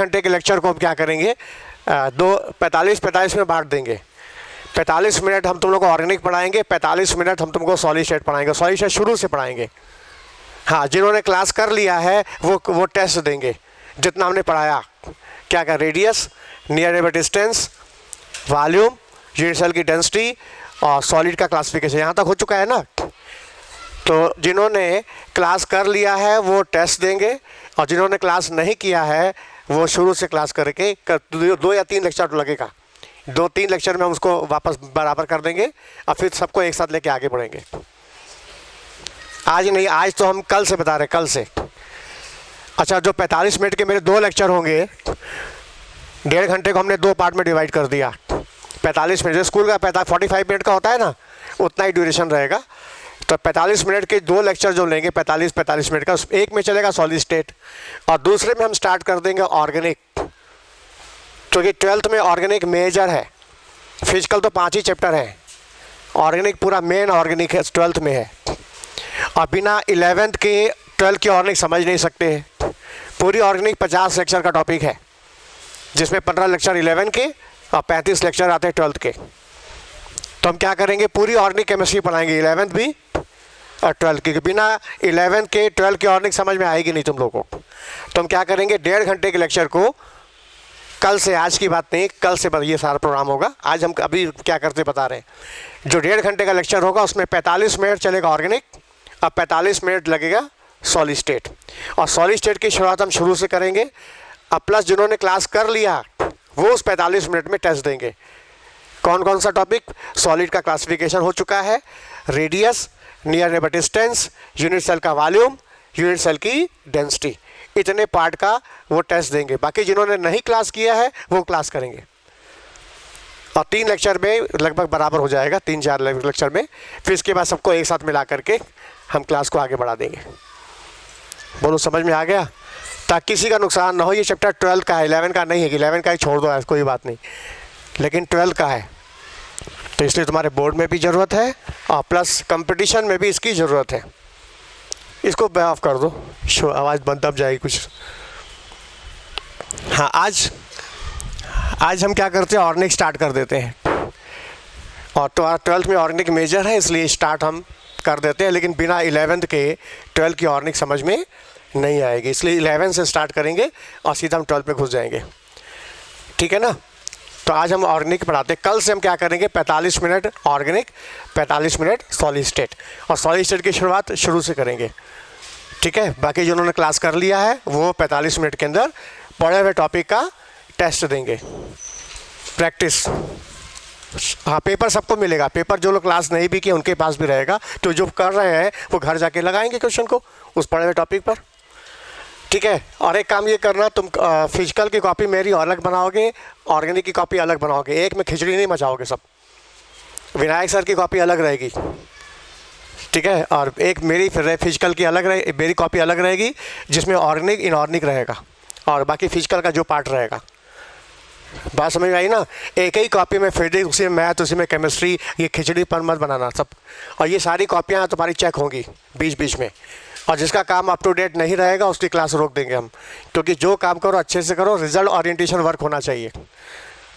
घंटे के लेक्चर को हम क्या करेंगे, 45 में बांट देंगे। 45 मिनट हम तुम लोग को ऑर्गेनिक पढ़ाएंगे, 45 मिनट हम तुमको सॉलिड स्टेट पढ़ाएंगे। सॉलिड स्टेट शुरू से पढ़ाएंगे। हाँ, जिन्होंने क्लास कर लिया है वो टेस्ट देंगे जितना हमने पढ़ाया। क्या क्या, radius, near neighbour distance, volume, unit cell की डेंसिटी और सॉलिड का क्लासिफिकेशन। यहाँ तक हो चुका है ना। तो जिन्होंने क्लास कर लिया है वो टेस्ट देंगे, और जिन्होंने क्लास नहीं किया है वो शुरू से क्लास करके 2 या 3 लेक्चर लगेगा। 2-3 लेक्चर में हम उसको वापस बराबर कर देंगे और फिर सबको एक साथ लेके आगे बढ़ेंगे। आज नहीं, आज तो हम कल से बता रहे हैं, कल से। अच्छा, जो 45 मिनट के मेरे 2 लेक्चर होंगे, 1.5 घंटे को हमने 2 पार्ट में डिवाइड कर दिया। 45 मिनट, जो स्कूल का 45 मिनट का होता है ना, उतना ही ड्यूरेशन रहेगा। तो 45 मिनट के 2 लेक्चर जो लेंगे 45 मिनट का, एक में चलेगा सॉलिड स्टेट और दूसरे में हम स्टार्ट कर देंगे ऑर्गेनिक, क्योंकि 12th में ऑर्गेनिक मेजर है। फिजिकल तो 5 ही चैप्टर है, ऑर्गेनिक पूरा मेन ऑर्गेनिक है, 12th में है। और बिना 11th के 12th की ऑर्गेनिक समझ नहीं सकते हैं। पूरी ऑर्गेनिक 50 लेक्चर का टॉपिक है, जिसमें 15 लेक्चर 11 के और 35 लेक्चर आते हैं 12th के। तो हम क्या करेंगे, पूरी ऑर्गेनिक केमिस्ट्री पढ़ाएंगे, 11th भी और 12th की। बिना 11th के 12th की ऑर्गेनिक समझ में आएगी नहीं तुम लोगों को। तो हम क्या करेंगे, 1.5 घंटे के लेक्चर को कल से, आज की बात नहीं, कल से ये सारा प्रोग्राम होगा। आज हम अभी क्या करते बता रहे हैं। जो 1.5 घंटे का लेक्चर होगा उसमें 45 मिनट चलेगा ऑर्गेनिक और 45 मिनट लगेगा सॉलिड स्टेट। और सॉलिड स्टेट की शुरुआत हम शुरू से करेंगे। अब प्लस जिन्होंने क्लास कर लिया वो उस 45 मिनट में टेस्ट देंगे। कौन कौन सा टॉपिक, सॉलिड का क्लासिफिकेशन हो चुका है, radius, near neighbour distance, unit cell का वॉल्यूम, यूनिट सेल की डेंसिटी, इतने पार्ट का वो टेस्ट देंगे। बाकी जिन्होंने नहीं क्लास किया है वो क्लास करेंगे। और 3 लेक्चर में लगभग बराबर हो जाएगा, 3-4 लेक्चर में। फिर इसके बाद सबको एक साथ मिला करके हम क्लास को आगे बढ़ा देंगे। बोलो, समझ में आ गया? ताकि किसी का नुकसान ना हो। ये चैप्टर 12 का है, 11 का नहीं है कि 11 का ही छोड़ दो, कोई बात नहीं, लेकिन 12 का है। तो इसलिए तुम्हारे बोर्ड में भी ज़रूरत है और प्लस कंपटीशन में भी इसकी ज़रूरत है। इसको ऑफ कर दो, आवाज़ बंद दब जाएगी कुछ। हाँ, आज हम क्या करते हैं, ऑर्गेनिक स्टार्ट कर देते हैं। और तो 12th में ऑर्गेनिक मेजर है, इसलिए स्टार्ट हम कर देते हैं। लेकिन बिना 11th के 12th की ऑर्गेनिक समझ में नहीं आएगी, इसलिए 11 से स्टार्ट करेंगे और सीधा हम 12 में घुस जाएंगे। ठीक है ना? तो आज हम ऑर्गेनिक पढ़ाते हैं। कल से हम क्या करेंगे, 45 minute organic, 45 minute solid state. और सॉलिड स्टेट की शुरुआत शुरू से करेंगे। ठीक है? बाकी जिन्होंने क्लास कर लिया है वो 45 मिनट के अंदर पढ़े हुए टॉपिक का टेस्ट देंगे, प्रैक्टिस। हाँ, पेपर सबको मिलेगा। पेपर जो लोग क्लास नहीं भी किए उनके पास भी रहेगा। तो जो कर रहे हैं वो घर जाके लगाएंगे क्वेश्चन को उस पढ़े हुए टॉपिक पर। ठीक है? और एक काम ये करना, तुम फिजिकल की कॉपी मेरी अलग बनाओगे, ऑर्गेनिक की कॉपी अलग बनाओगे। एक में खिचड़ी नहीं मचाओगे सब। विनायक सर की कॉपी अलग रहेगी, ठीक है? और एक मेरी फिर फिजिकल की अलग रहे, मेरी कॉपी अलग रहेगी जिसमें ऑर्गेनिक इनऑर्गेनिक रहेगा और बाकी फिजिकल का जो पार्ट रहेगा। बात समझ में आई ना? एक ही कॉपी में फिजिक्स, उसी में मैथ, उसी में केमिस्ट्री, ये खिचड़ी पर मत बनाना सब। और ये सारी कॉपियाँ तुम्हारी चेक होंगी बीच बीच में। और जिसका काम अप टू डेट नहीं रहेगा उसकी क्लास रोक देंगे हम, क्योंकि जो काम करो अच्छे से करो, रिजल्ट ओरिएंटेशन वर्क होना चाहिए।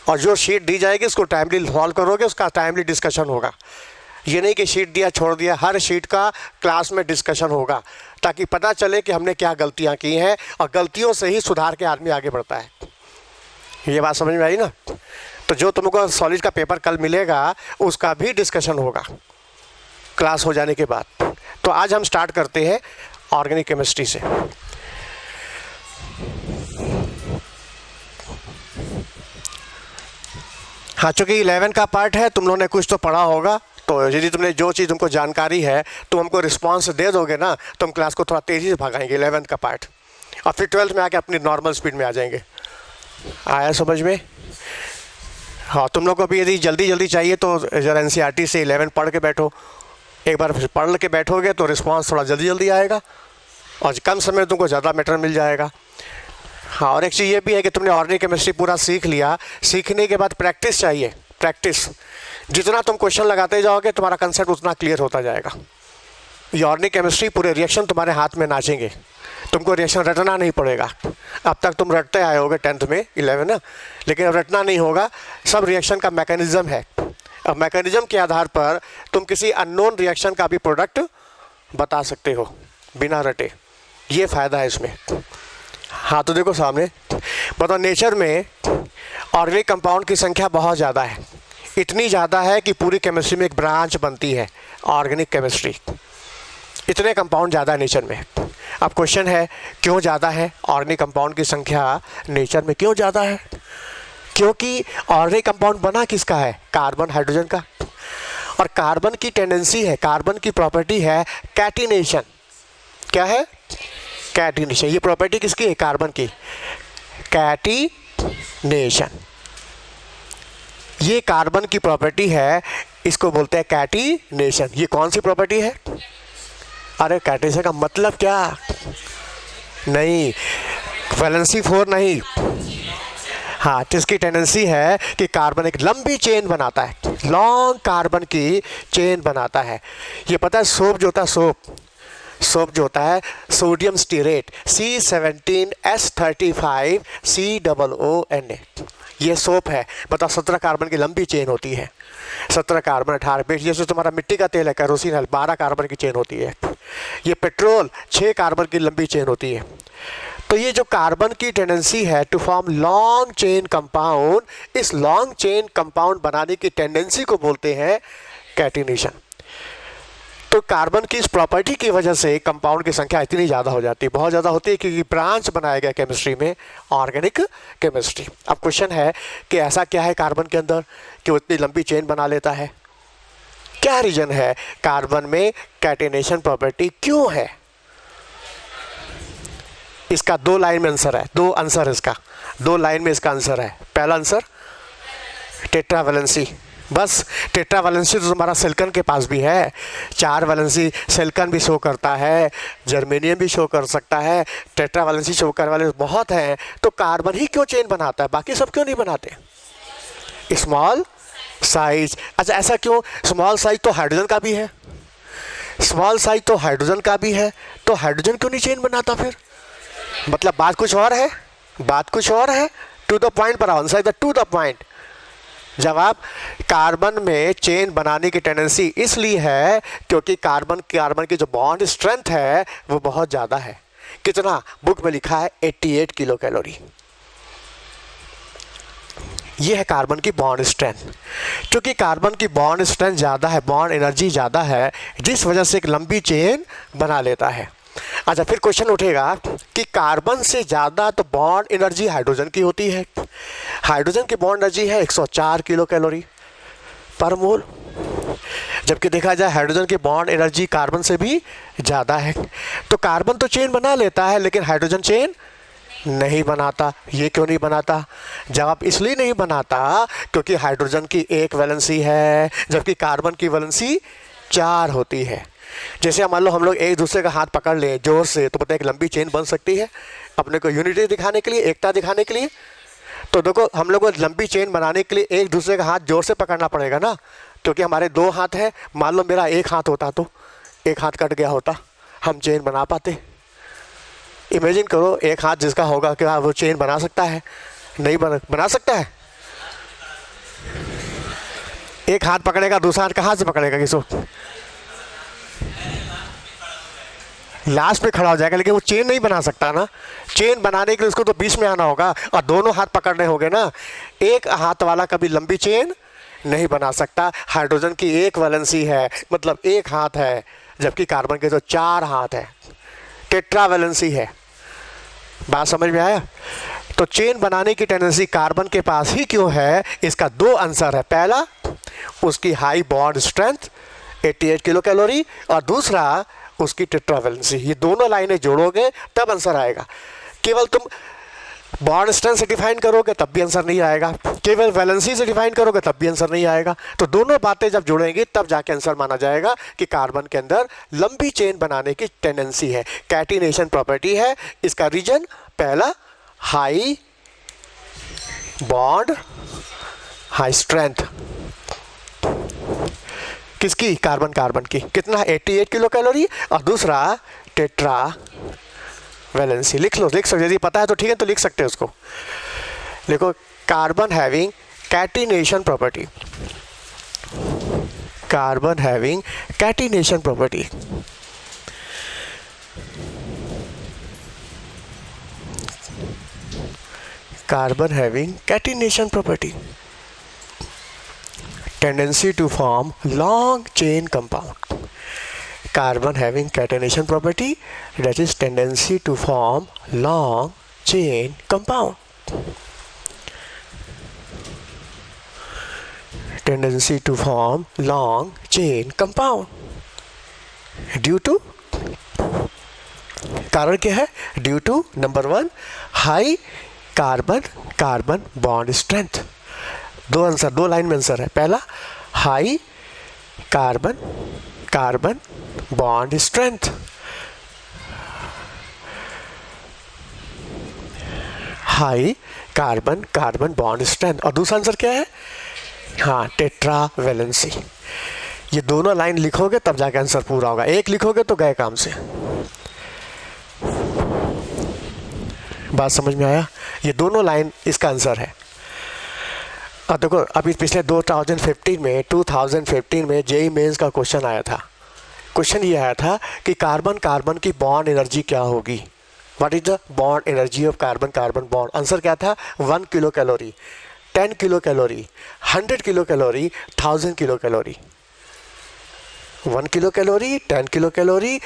और जो शीट दी जाएगी उसको टाइमली सॉल्व करोगे, उसका टाइमली डिस्कशन होगा। ये नहीं कि शीट दिया छोड़ दिया, हर शीट का क्लास में डिस्कशन होगा ताकि पता चले कि हमने क्या गलतियाँ की हैं और गलतियों से ही सुधार के आदमी आगे बढ़ता है। ये बात समझ में आई ना? तो जो तुमको सॉलिड का पेपर कल मिलेगा उसका भी डिस्कशन होगा क्लास हो जाने के बाद। तो आज हम स्टार्ट करते हैं ऑर्गेनिक केमिस्ट्री से। हाँ, चूँकि 11 का पार्ट है, तुम लोगों ने कुछ तो पढ़ा होगा। तो यदि तुमने जो चीज़ तुमको जानकारी है तुम हमको रिस्पांस दे दोगे ना, तो हम क्लास को थोड़ा तेज़ी से भगाएंगे 11 का पार्ट, और फिर 12th में आके अपनी नॉर्मल स्पीड में आ जाएंगे। आया समझ में? हाँ, तुम लोग को भी यदि जल्दी जल्दी चाहिए तो ज़रा NCERT से 11 पढ़ के बैठो। एक बार पढ़ के बैठोगे तो रिस्पांस थोड़ा जल्दी जल्दी आएगा और कम समय में तुमको ज़्यादा मैटर मिल जाएगा। हाँ, और एक चीज़ ये भी है कि तुमने ऑर्गेनिक केमिस्ट्री पूरा सीख लिया, सीखने के बाद प्रैक्टिस चाहिए। प्रैक्टिस, जितना तुम क्वेश्चन लगाते जाओगे तुम्हारा कंसेप्ट उतना क्लियर होता जाएगा। ये ऑर्गेनिक केमिस्ट्री पूरे रिएक्शन तुम्हारे हाथ में नाचेंगे। तुमको रिएक्शन रटना नहीं पड़ेगा। अब तक तुम रटते आए होगे 10th में 11 ना, लेकिन अब रटना नहीं होगा। सब रिएक्शन का मैकेनिज्म है। अब मैकेनिज्म के आधार पर तुम किसी अननोन रिएक्शन का भी प्रोडक्ट बता सकते हो बिना रटे। ये फ़ायदा है इसमें। हाँ तो देखो सामने, बताओ नेचर में ऑर्गेनिक कंपाउंड की संख्या बहुत ज़्यादा है। इतनी ज़्यादा है कि पूरी केमिस्ट्री में एक ब्रांच बनती है, ऑर्गेनिक केमिस्ट्री। इतने कंपाउंड ज़्यादा नेचर में। अब क्वेश्चन है क्यों ज़्यादा है ऑर्गेनिक कंपाउंड की संख्या नेचर में, क्यों ज़्यादा है? क्योंकि ऑर्गेनिक कंपाउंड बना किसका है? कार्बन हाइड्रोजन का। और कार्बन की टेंडेंसी है, कार्बन की प्रॉपर्टी है कैटिनेशन। क्या है? कैटिनेशन। ये प्रॉपर्टी किसकी है? कार्बन की, कैटिनेशन। ये कार्बन की प्रॉपर्टी है, इसको बोलते हैं कैटिनेशन। ये कौन सी प्रॉपर्टी है? अरे कैटिनेशन का मतलब क्या? नहीं, वैलेंसी 4 नहीं। हाँ, जिसकी टेंडेंसी है कि कार्बन एक लंबी चेन बनाता है, लॉन्ग कार्बन की चेन बनाता है। ये पता है सोप जो होता है, सोप जो होता है सोडियम स्टीरेट C17H35COONA, ये सोप है। बताओ 17 कार्बन की लंबी चेन होती है। 17 कार्बन 18 पेज, जैसे तुम्हारा मिट्टी का तेल है, केरोसिन है, 12 कार्बन की चेन होती है। ये पेट्रोल 6 कार्बन की लंबी चेन होती है। तो ये जो कार्बन की टेंडेंसी है to form long chain compound, इस लॉन्ग चेन कंपाउंड बनाने की टेंडेंसी को बोलते हैं कैटिनेशन। तो कार्बन की इस प्रॉपर्टी की वजह से कंपाउंड की संख्या इतनी ज़्यादा हो जाती है, बहुत ज़्यादा होती है, क्योंकि ब्रांच बनाया गया केमिस्ट्री में, ऑर्गेनिक केमिस्ट्री। अब क्वेश्चन है कि ऐसा क्या है कार्बन के अंदर कि वो इतनी लंबी चेन बना लेता है? क्या रीजन है कार्बन में कैटिनेशन प्रॉपर्टी क्यों है? इसका 2 लाइन में आंसर है, 2 आंसर इसका, 2 लाइन में इसका आंसर है। पहला आंसर टेट्रावैलेंसी। बस टेट्रावैलेंसी तो तुम्हारा सिलिकॉन के पास भी है। 4 वैलेंसी सिलिकॉन भी शो करता है, जर्मेनियम भी शो कर सकता है, टेट्रावैलेंसी शो करने वाले बहुत हैं। तो कार्बन ही क्यों चेन बनाता है, बाकी सब क्यों नहीं बनाते? Small size. अच्छा ऐसा क्यों? स्मॉल साइज तो हाइड्रोजन का भी है, स्मॉल साइज तो हाइड्रोजन का भी है, तो हाइड्रोजन क्यों नहीं चेन बनाता फिर? मतलब बात कुछ और है, बात कुछ और है। टू द पॉइंट पर answer the two the point. जवाब, कार्बन में चेन बनाने की टेंडेंसी इसलिए है क्योंकि कार्बन की जो बॉन्ड स्ट्रेंथ है वो बहुत ज़्यादा है। कितना? बुक में लिखा है 88 किलो कैलोरी। ये है कार्बन की बॉन्ड स्ट्रेंथ। क्योंकि कार्बन की बॉन्ड स्ट्रेंथ ज़्यादा है, बॉन्ड एनर्जी ज़्यादा है, जिस वजह से एक लंबी चेन बना लेता है। अच्छा फिर क्वेश्चन उठेगा कि कार्बन से ज़्यादा तो बॉन्ड एनर्जी हाइड्रोजन की होती है। हाइड्रोजन की बॉन्ड एनर्जी है 104 किलो कैलोरी पर मोल, जबकि देखा जाए हाइड्रोजन की बॉन्ड एनर्जी कार्बन से भी ज़्यादा है। तो कार्बन तो चेन बना लेता है लेकिन हाइड्रोजन चेन नहीं बनाता। ये क्यों नहीं बनाता? जवाब, इसलिए नहीं बनाता क्योंकि हाइड्रोजन की 1 वैलेंसी है जबकि कार्बन की वैलेंसी 4 होती है। जैसे मान लो हम लोग एक दूसरे का हाथ पकड़ लें जोर से, तो पता है एक लंबी चेन बन सकती है अपने को यूनिटी दिखाने के लिए, एकता दिखाने के लिए। तो देखो हम लोग को लंबी चेन बनाने के लिए एक दूसरे का हाथ जोर से पकड़ना पड़ेगा ना, क्योंकि हमारे 2 हाथ हैं। मान लो मेरा 1 हाथ होता तो 1 हाथ कट गया होता, हम चेन बना पाते? इमेजिन करो 1 हाथ जिसका होगा, क्या वो चेन बना सकता है? नहीं बना सकता है। 1 हाथ पकड़ेगा, दूसरा हाथ कहाँ से पकड़ेगा किसको? लास्ट में खड़ा हो जाएगा, लेकिन वो चेन नहीं बना सकता ना। चेन बनाने के लिए उसको तो बीच में आना होगा और दोनों हाथ पकड़ने होंगे ना। 1 हाथ वाला कभी लंबी चेन नहीं बना सकता। हाइड्रोजन की 1 वैलेंसी है, मतलब 1 हाथ है, जबकि कार्बन के तो 4 हाथ है, टेट्रावैलेंसी है। बात समझ में आया? तो चेन बनाने की टेंडेंसी कार्बन के पास ही क्यों है, इसका 2 आंसर है। पहला, उसकी high bond strength 88 kilo calorie, और दूसरा उसकी टेट्रावैलेंसी। ये दोनों लाइनें जोड़ोगे तब आंसर आएगा। केवल तुम बॉन्ड स्ट्रेंथ से डिफाइन करोगे तब भी आंसर नहीं आएगा, केवल वैलेंसी से डिफाइन करोगे तब भी आंसर नहीं आएगा। तो दोनों बातें जब जुड़ेंगी तब जाके आंसर माना जाएगा कि कार्बन के अंदर लंबी चेन बनाने की टेंडेंसी है, कैटिनेशन प्रॉपर्टी है। इसका रीजन, पहला हाई बॉन्ड हाई स्ट्रेंथ, किसकी? कार्बन की। कितना? 88 किलो कैलोरी, और दूसरा टेट्रा वैलेंसी लिख लो, लिख सकते, यदि पता है तो ठीक है, तो लिख सकते हैं उसको। देखो carbon having catenation property, carbon having catenation property, carbon having catenation property, tendency to form long chain compound, carbon having catenation property, that is tendency to form long chain compound, tendency to form long chain compound due to, कारण क्या है, due to number 1 high carbon carbon bond strength. दो answer, दो line में answer है। पहला high carbon carbon bond strength, high carbon carbon bond strength, और दूसरा आंसर क्या है, हाँ टेट्रा वैलेंसी। ये दोनों लाइन लिखोगे तब जाके आंसर पूरा होगा, एक लिखोगे तो गए काम से। बात समझ में आया? ये दोनों लाइन इसका आंसर है। अब देखो, अभी पिछले 2015 में जेईई मेंस का क्वेश्चन आया था। क्वेश्चन ये आया था कि कार्बन कार्बन की बॉन्ड एनर्जी क्या होगी, what is the bond energy of carbon carbon bond. Answer क्या था, 1 kilo calorie, 10 kilo calorie, 100 kilo calorie, 1000 kilo calorie. 1 kilo calorie, 10 kilo calorie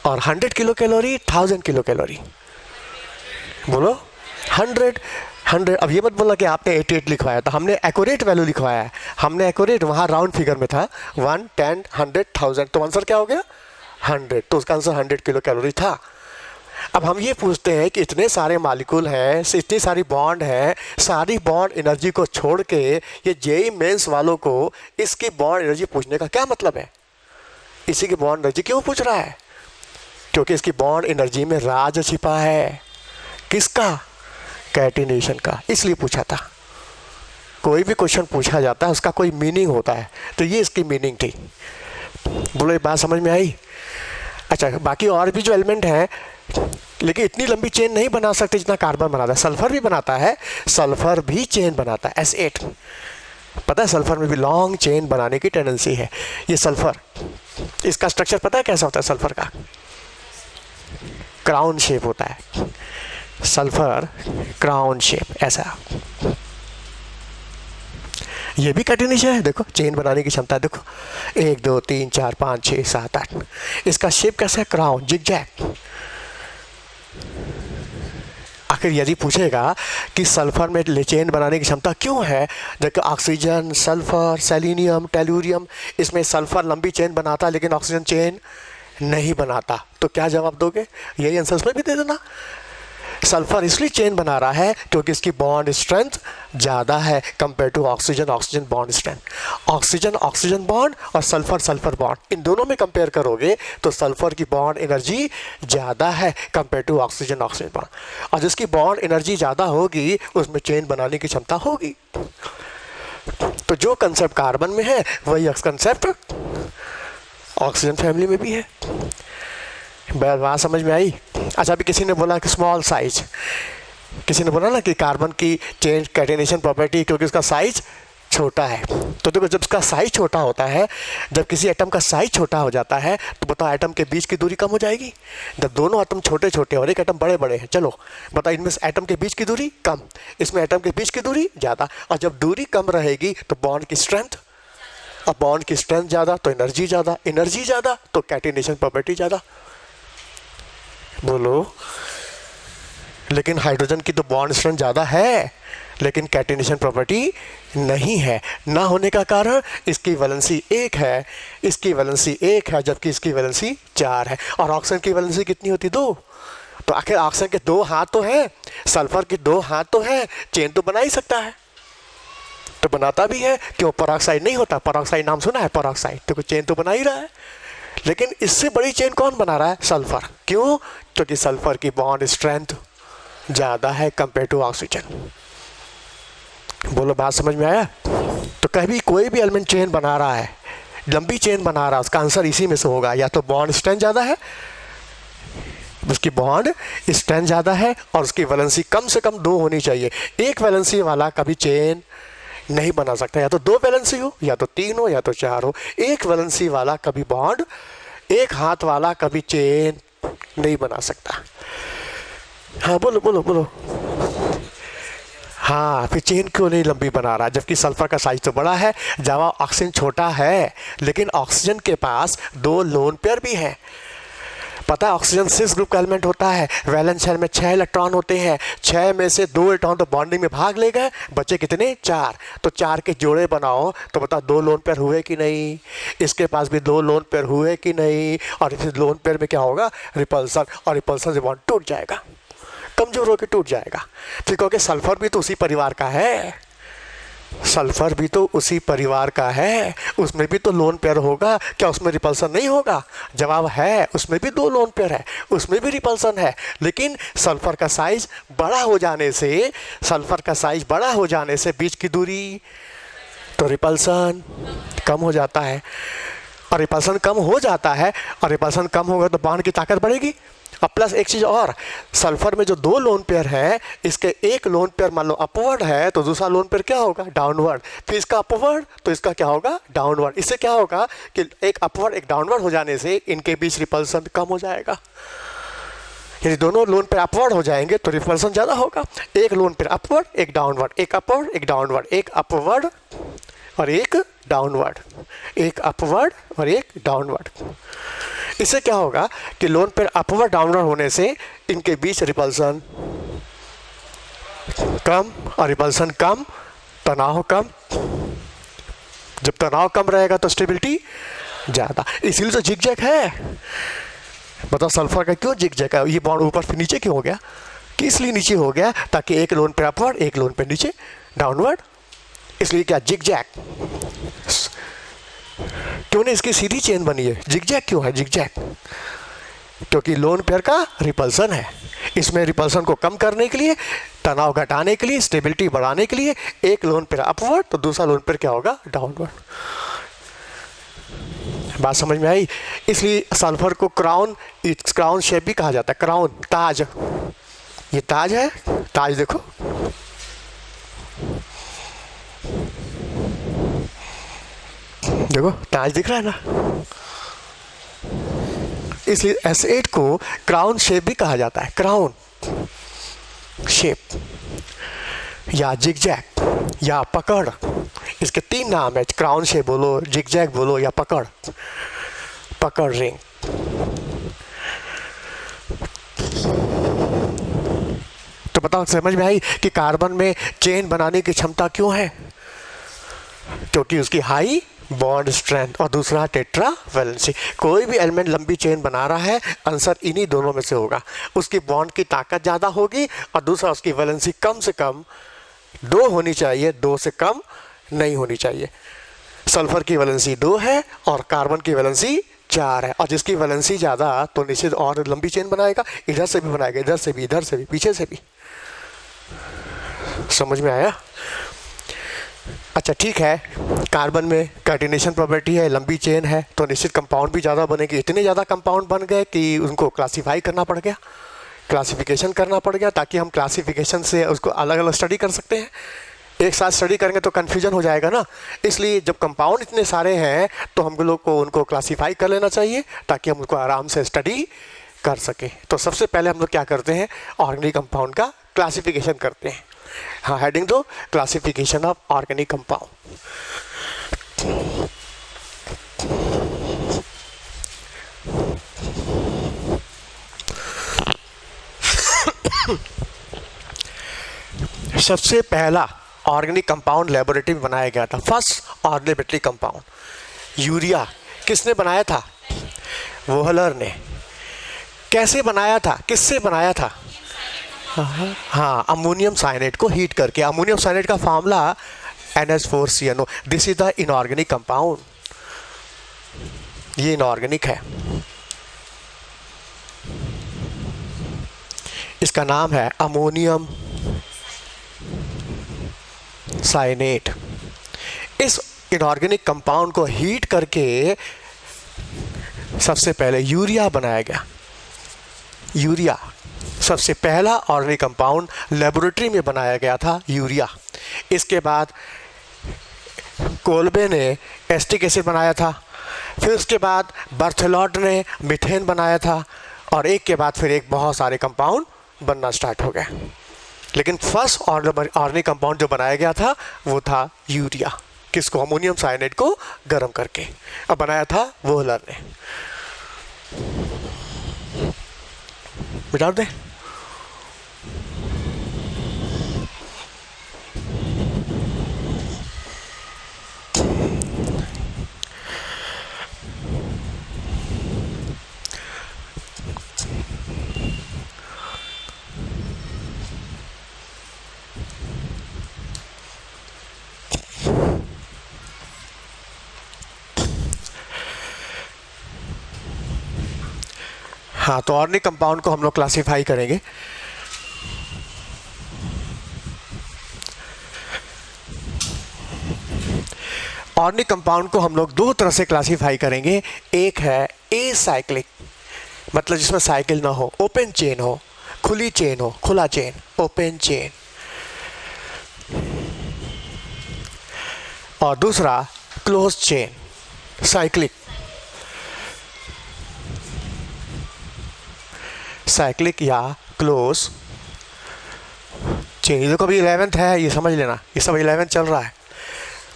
और 100 किलो कैलोरी, 1000 किलो कैलोरी। बोलो 100। अब ये मत बोला कि आपने 88 लिखवाया था, हमने एक्यूरेट वैल्यू लिखवाया है, हमने एक्यूरेट, वहाँ राउंड फिगर में था 1, 10, 100, 1000, तो आंसर क्या हो गया 100, तो उसका आंसर 100 किलो कैलोरी था। अब हम ये पूछते हैं कि इतने सारे मालिक्यूल हैं, इतनी सारी बॉन्ड हैं, सारी बॉन्ड एनर्जी को छोड़ के ये जेईई मेंस वालों को इसकी बॉन्ड एनर्जी पूछने का क्या मतलब है, इसी की बॉन्ड एनर्जी क्यों पूछ रहा है? क्योंकि इसकी बॉन्ड एनर्जी में राज छिपा है। किसका? कैटिनेशन का, इसलिए पूछा था। कोई भी क्वेश्चन पूछा जाता है उसका कोई मीनिंग होता है, तो ये इसकी मीनिंग थी। बोलो ये बात समझ में आई? अच्छा, बाकी और भी जो एलिमेंट हैं, लेकिन इतनी लंबी चेन नहीं बना सकते जितना कार्बन बनाता है। सल्फर भी बनाता है, सल्फर भी चेन बनाता है, S8। पता है सल्फर में भी लॉन्ग चेन बनाने की टेंडेंसी है। ये सल्फर, इसका स्ट्रक्चर पता है कैसा होता है? सल्फर का क्राउन शेप होता है, सल्फर क्राउन शेप ऐसा। ये भी कैटिनेशन है, देखो चेन बनाने की क्षमता, देखो 1 2 3 4 5 6 7 8। इसका शेप कैसा है? Crown, zigzag. आखिर यदि पूछेगा कि सल्फर में चेन बनाने की क्षमता क्यों है, जबकि ऑक्सीजन, सल्फर, सेलेनियम, टेलुरियम, इसमें सल्फर लंबी चेन बनाता है लेकिन ऑक्सीजन चेन नहीं बनाता, तो क्या जवाब दोगे? यही आंसर उसमें भी दे देना। सल्फर इसलिए चेन बना रहा है क्योंकि इसकी बॉन्ड स्ट्रेंथ ज़्यादा है compare to oxygen, oxygen bond strength. Oxygen oxygen bond और सल्फर सल्फर बॉन्ड, इन दोनों में कंपेयर करोगे तो सल्फर की बॉन्ड एनर्जी ज़्यादा है compare to oxygen oxygen bond, और जिसकी बॉन्ड एनर्जी ज़्यादा होगी उसमें चेन बनाने की क्षमता होगी। तो जो कंसेप्ट कार्बन में है वही कंसेप्ट ऑक्सीजन फैमिली में भी है। बात समझ में आई? अच्छा, अभी किसी ने बोला कि स्मॉल साइज, किसी ने बोला ना कि कार्बन की चेन कैटिनेशन प्रॉपर्टी क्योंकि उसका साइज छोटा है। तो देखो, जब उसका साइज छोटा होता है, जब किसी एटम का साइज छोटा हो जाता है तो बताओ एटम के बीच की दूरी कम हो जाएगी। जब दोनों एटम छोटे छोटे और एक एटम बड़े बड़े हैं, चलो बताओ इनमें एटम के बीच की दूरी कम, इसमें एटम के बीच की दूरी ज़्यादा, और जब दूरी कम रहेगी तो बॉन्ड की स्ट्रेंथ, अब बॉन्ड की स्ट्रेंथ ज़्यादा तो एनर्जी ज़्यादा, एनर्जी ज़्यादा तो कैटिनेशन प्रॉपर्टी ज़्यादा। बोलो, लेकिन हाइड्रोजन की तो बॉन्ड स्ट्रेंथ ज़्यादा है लेकिन कैटिनेशन प्रॉपर्टी नहीं है। ना होने का कारण इसकी वैलेंसी 1 है, इसकी वैलेंसी 1 है, जबकि इसकी वैलेंसी 4 है। और ऑक्सीजन की वैलेंसी कितनी होती? 2। तो आखिर ऑक्सीजन के 2 हाथ तो हैं, सल्फर के 2 हाथ तो हैं, चेन तो बना ही सकता है, तो बनाता भी है। क्यों पेरोक्साइड नहीं होता? पेरोक्साइड नाम सुना है? पेरोक्साइड तो चेन तो बना ही रहा है, लेकिन इससे बड़ी चेन कौन बना रहा है? सल्फर। क्यों? क्योंकि सल्फर की बॉन्ड स्ट्रेंथ ज़्यादा है कंपेयर टू ऑक्सीजन। बोलो बात समझ में आया? तो कभी कोई भी एलिमेंट चेन बना रहा है, लंबी चेन बना रहा है, उसका आंसर इसी में से होगा, या तो बॉन्ड स्ट्रेंथ ज़्यादा है उसकी बॉन्ड स्ट्रेंथ ज़्यादा है और उसकी वैलेंसी कम से कम 2 होनी चाहिए। एक वैलेंसी वाला कभी चेन नहीं बना सकता, या तो 2 वैलेंसी हो, या तो 3 हो, या तो 4 हो। एक वैलेंसी वाला कभी बॉन्ड, एक हाथ वाला कभी चेन नहीं बना सकता। हाँ बोलो बोलो बोलो। हाँ, फिर चेन क्यों नहीं लंबी बना रहा, जबकि सल्फर का साइज तो बड़ा है, जहाँ ऑक्सीजन छोटा है, लेकिन ऑक्सीजन के पास 2 लोन पेयर भी हैं। पता है ऑक्सीजन 6 ग्रुप का एलिमेंट होता है, वैलेंस शेल में 6 इलेक्ट्रॉन होते हैं, 6 में से 2 इलेक्ट्रॉन तो बॉन्डिंग में भाग ले गए, बचे कितने 4। तो 4 के जोड़े बनाओ तो बताओ 2 लोन पेयर हुए कि नहीं, इसके पास भी 2 लोन पेयर हुए कि नहीं, और इस लोन पेयर में क्या होगा, रिपल्सन, और रिपल्सन से बॉन्ड टूट जाएगा, कमजोर होकर टूट जाएगा। फिर कहोगे सल्फर भी तो उसी परिवार का है, सल्फर भी तो उसी परिवार का है, उसमें भी तो लोन पेयर होगा, क्या उसमें रिपल्सन नहीं होगा? जवाब है, उसमें भी 2 लोन पेयर है, उसमें भी रिपल्सन है, लेकिन सल्फर का साइज बड़ा हो जाने से, सल्फर का साइज बड़ा हो जाने से बीच की दूरी, तो रिपल्सन कम हो जाता है, और रिपल्सन कम हो जाता है, और रिपल्सन कम होगा तो बॉन्ड की ताकत बढ़ेगी। अब प्लस एक चीज़ और, सल्फर में जो 2 लोन पेयर है, इसके एक लोन पेयर मान लो अपवर्ड है, तो दूसरा लोन पेयर क्या होगा, डाउनवर्ड, फिर इसका अपवर्ड तो इसका क्या होगा, डाउनवर्ड। इससे क्या होगा कि एक अपवर्ड एक डाउनवर्ड हो जाने से इनके बीच रिपल्सन कम हो जाएगा। यदि दोनों लोन पेयर अपवर्ड हो जाएंगे तो रिपल्सन ज़्यादा होगा। एक लोन पेयर अपवर्ड, एक डाउनवर्ड, एक अपवर्ड, एक डाउनवर्ड, एक अपवर्ड और एक डाउनवर्ड, एक अपवर्ड और एक डाउनवर्ड। इससे क्या होगा कि लोन पेयर अपवर्ड डाउनवर्ड होने से इनके बीच रिपल्सन कम, और रिपल्सन कम, तनाव कम। जब तनाव कम रहेगा तो स्टेबिलिटी ज़्यादा, इसीलिए तो जिगजैग है। बताओ सल्फर का क्यों जिगजैग है, ये बॉन्ड ऊपर फिर नीचे क्यों हो गया, कि इसलिए नीचे हो गया ताकि एक लोन पेयर अपवर्ड, एक लोन पेयर नीचे डाउनवर्ड, इसलिए क्या जिगजैग। क्यों नहीं इसकी सीधी चेन बनी है, जिगजैग क्यों है, जिगजैग क्योंकि लोन पेयर का रिपल्सन है। इसमें रिपल्सन को कम करने के लिए, तनाव घटाने के लिए, स्टेबिलिटी बढ़ाने के लिए एक लोन पेयर अपवर्ड तो दूसरा लोन पेयर क्या होगा, डाउनवर्ड। बात समझ में आई? इसलिए सल्फर को क्राउन शेप भी कहा जाता है, क्राउन, ताज। ये ताज है, ताज देखो, देखो ताज दिख रहा है ना। इसलिए S8 को क्राउन शेप भी कहा जाता है, क्राउन शेप या जिगजैग या पकड़, इसके 3 नाम है, क्राउन शेप बोलो, जिगजैग बोलो या पकड़, पकड़ रिंग। तो बताओ समझ में आई कि कार्बन में चेन बनाने की क्षमता क्यों है, क्योंकि उसकी हाई बॉन्ड स्ट्रेंथ और दूसरा टेट्रा वैलेंसी। कोई भी एलिमेंट लंबी चेन बना रहा है, आंसर इन्हीं दोनों में से होगा। उसकी बॉन्ड की ताकत ज़्यादा होगी और दूसरा उसकी वैलेंसी कम से कम 2 होनी चाहिए, 2 से कम नहीं होनी चाहिए। सल्फर की वैलेंसी 2 है और कार्बन की वैलेंसी 4 है, और जिसकी वैलेंसी ज़्यादा तो निश्चित और लंबी चेन बनाएगा, इधर से भी बनाएगा, इधर से भी, इधर से भी, पीछे से भी। समझ में आया? अच्छा ठीक है, कार्बन में कैटिनेशन प्रॉपर्टी है, लंबी चेन है, तो निश्चित कंपाउंड भी ज़्यादा बनेगी। इतने ज़्यादा कंपाउंड बन गए कि उनको क्लासीफाई करना पड़ गया, क्लासिफिकेशन करना पड़ गया, ताकि हम क्लासिफिकेशन से उसको अलग अलग स्टडी कर सकते हैं। एक साथ स्टडी करेंगे तो कन्फ्यूजन हो जाएगा ना, इसलिए जब कंपाउंड इतने सारे हैं तो हम लोग को उनको क्लासीफाई कर लेना चाहिए ताकि हम उनको आराम से स्टडी कर सकें। तो सबसे पहले हम लोग क्या करते हैं, ऑर्गेनिक कंपाउंड का क्लासिफिकेशन करते हैं। हाँ, हेडिंग दो, क्लासिफिकेशन ऑफ ऑर्गेनिक कंपाउंड। सबसे पहला ऑर्गेनिक कंपाउंड लेबोरेटरी में बनाया गया था, फर्स्ट ऑर्गेनिक कंपाउंड यूरिया। किसने बनाया था? वोहलर ने। कैसे बनाया था, किससे बनाया था? हाँ, अमोनियम साइनेट को हीट करके। अमोनियम साइनेट का formula NH4CNO। This is the inorganic compound, ये इनऑर्गेनिक है, इसका नाम है अमोनियम साइनेट। इस इनऑर्गेनिक कंपाउंड को हीट करके सबसे पहले यूरिया बनाया गया। यूरिया सबसे पहला ऑर्गेनिक कंपाउंड लेबोरेटरी में बनाया गया था, यूरिया। इसके बाद कोल्बे ने एस्टिक एसिड बनाया था, फिर उसके बाद बर्थेलॉट ने मीथेन बनाया था, और एक के बाद फिर एक बहुत सारे कंपाउंड बनना स्टार्ट हो गए। लेकिन फर्स्ट ऑर्गेनिक कंपाउंड जो बनाया गया था वो था यूरिया। किसको? अमोनियम साइनाइड को गर्म करके अब बनाया था वोहलर ने। मिटा दे। हाँ, तो ऑर्गेनिक कंपाउंड को हम लोग क्लासीफाई करेंगे। ऑर्गेनिक कंपाउंड को हम लोग दो तरह से क्लासीफाई करेंगे। एक है एसाइक्लिक, मतलब जिसमें साइकिल ना हो, ओपन चेन हो, खुली चेन हो, खुला चेन, ओपन चेन। और दूसरा क्लोज चेन, साइक्लिक। साइक्लिक या क्लोज चेन। ये देखो अभी 11th है, ये समझ लेना, ये सब 11th चल रहा है।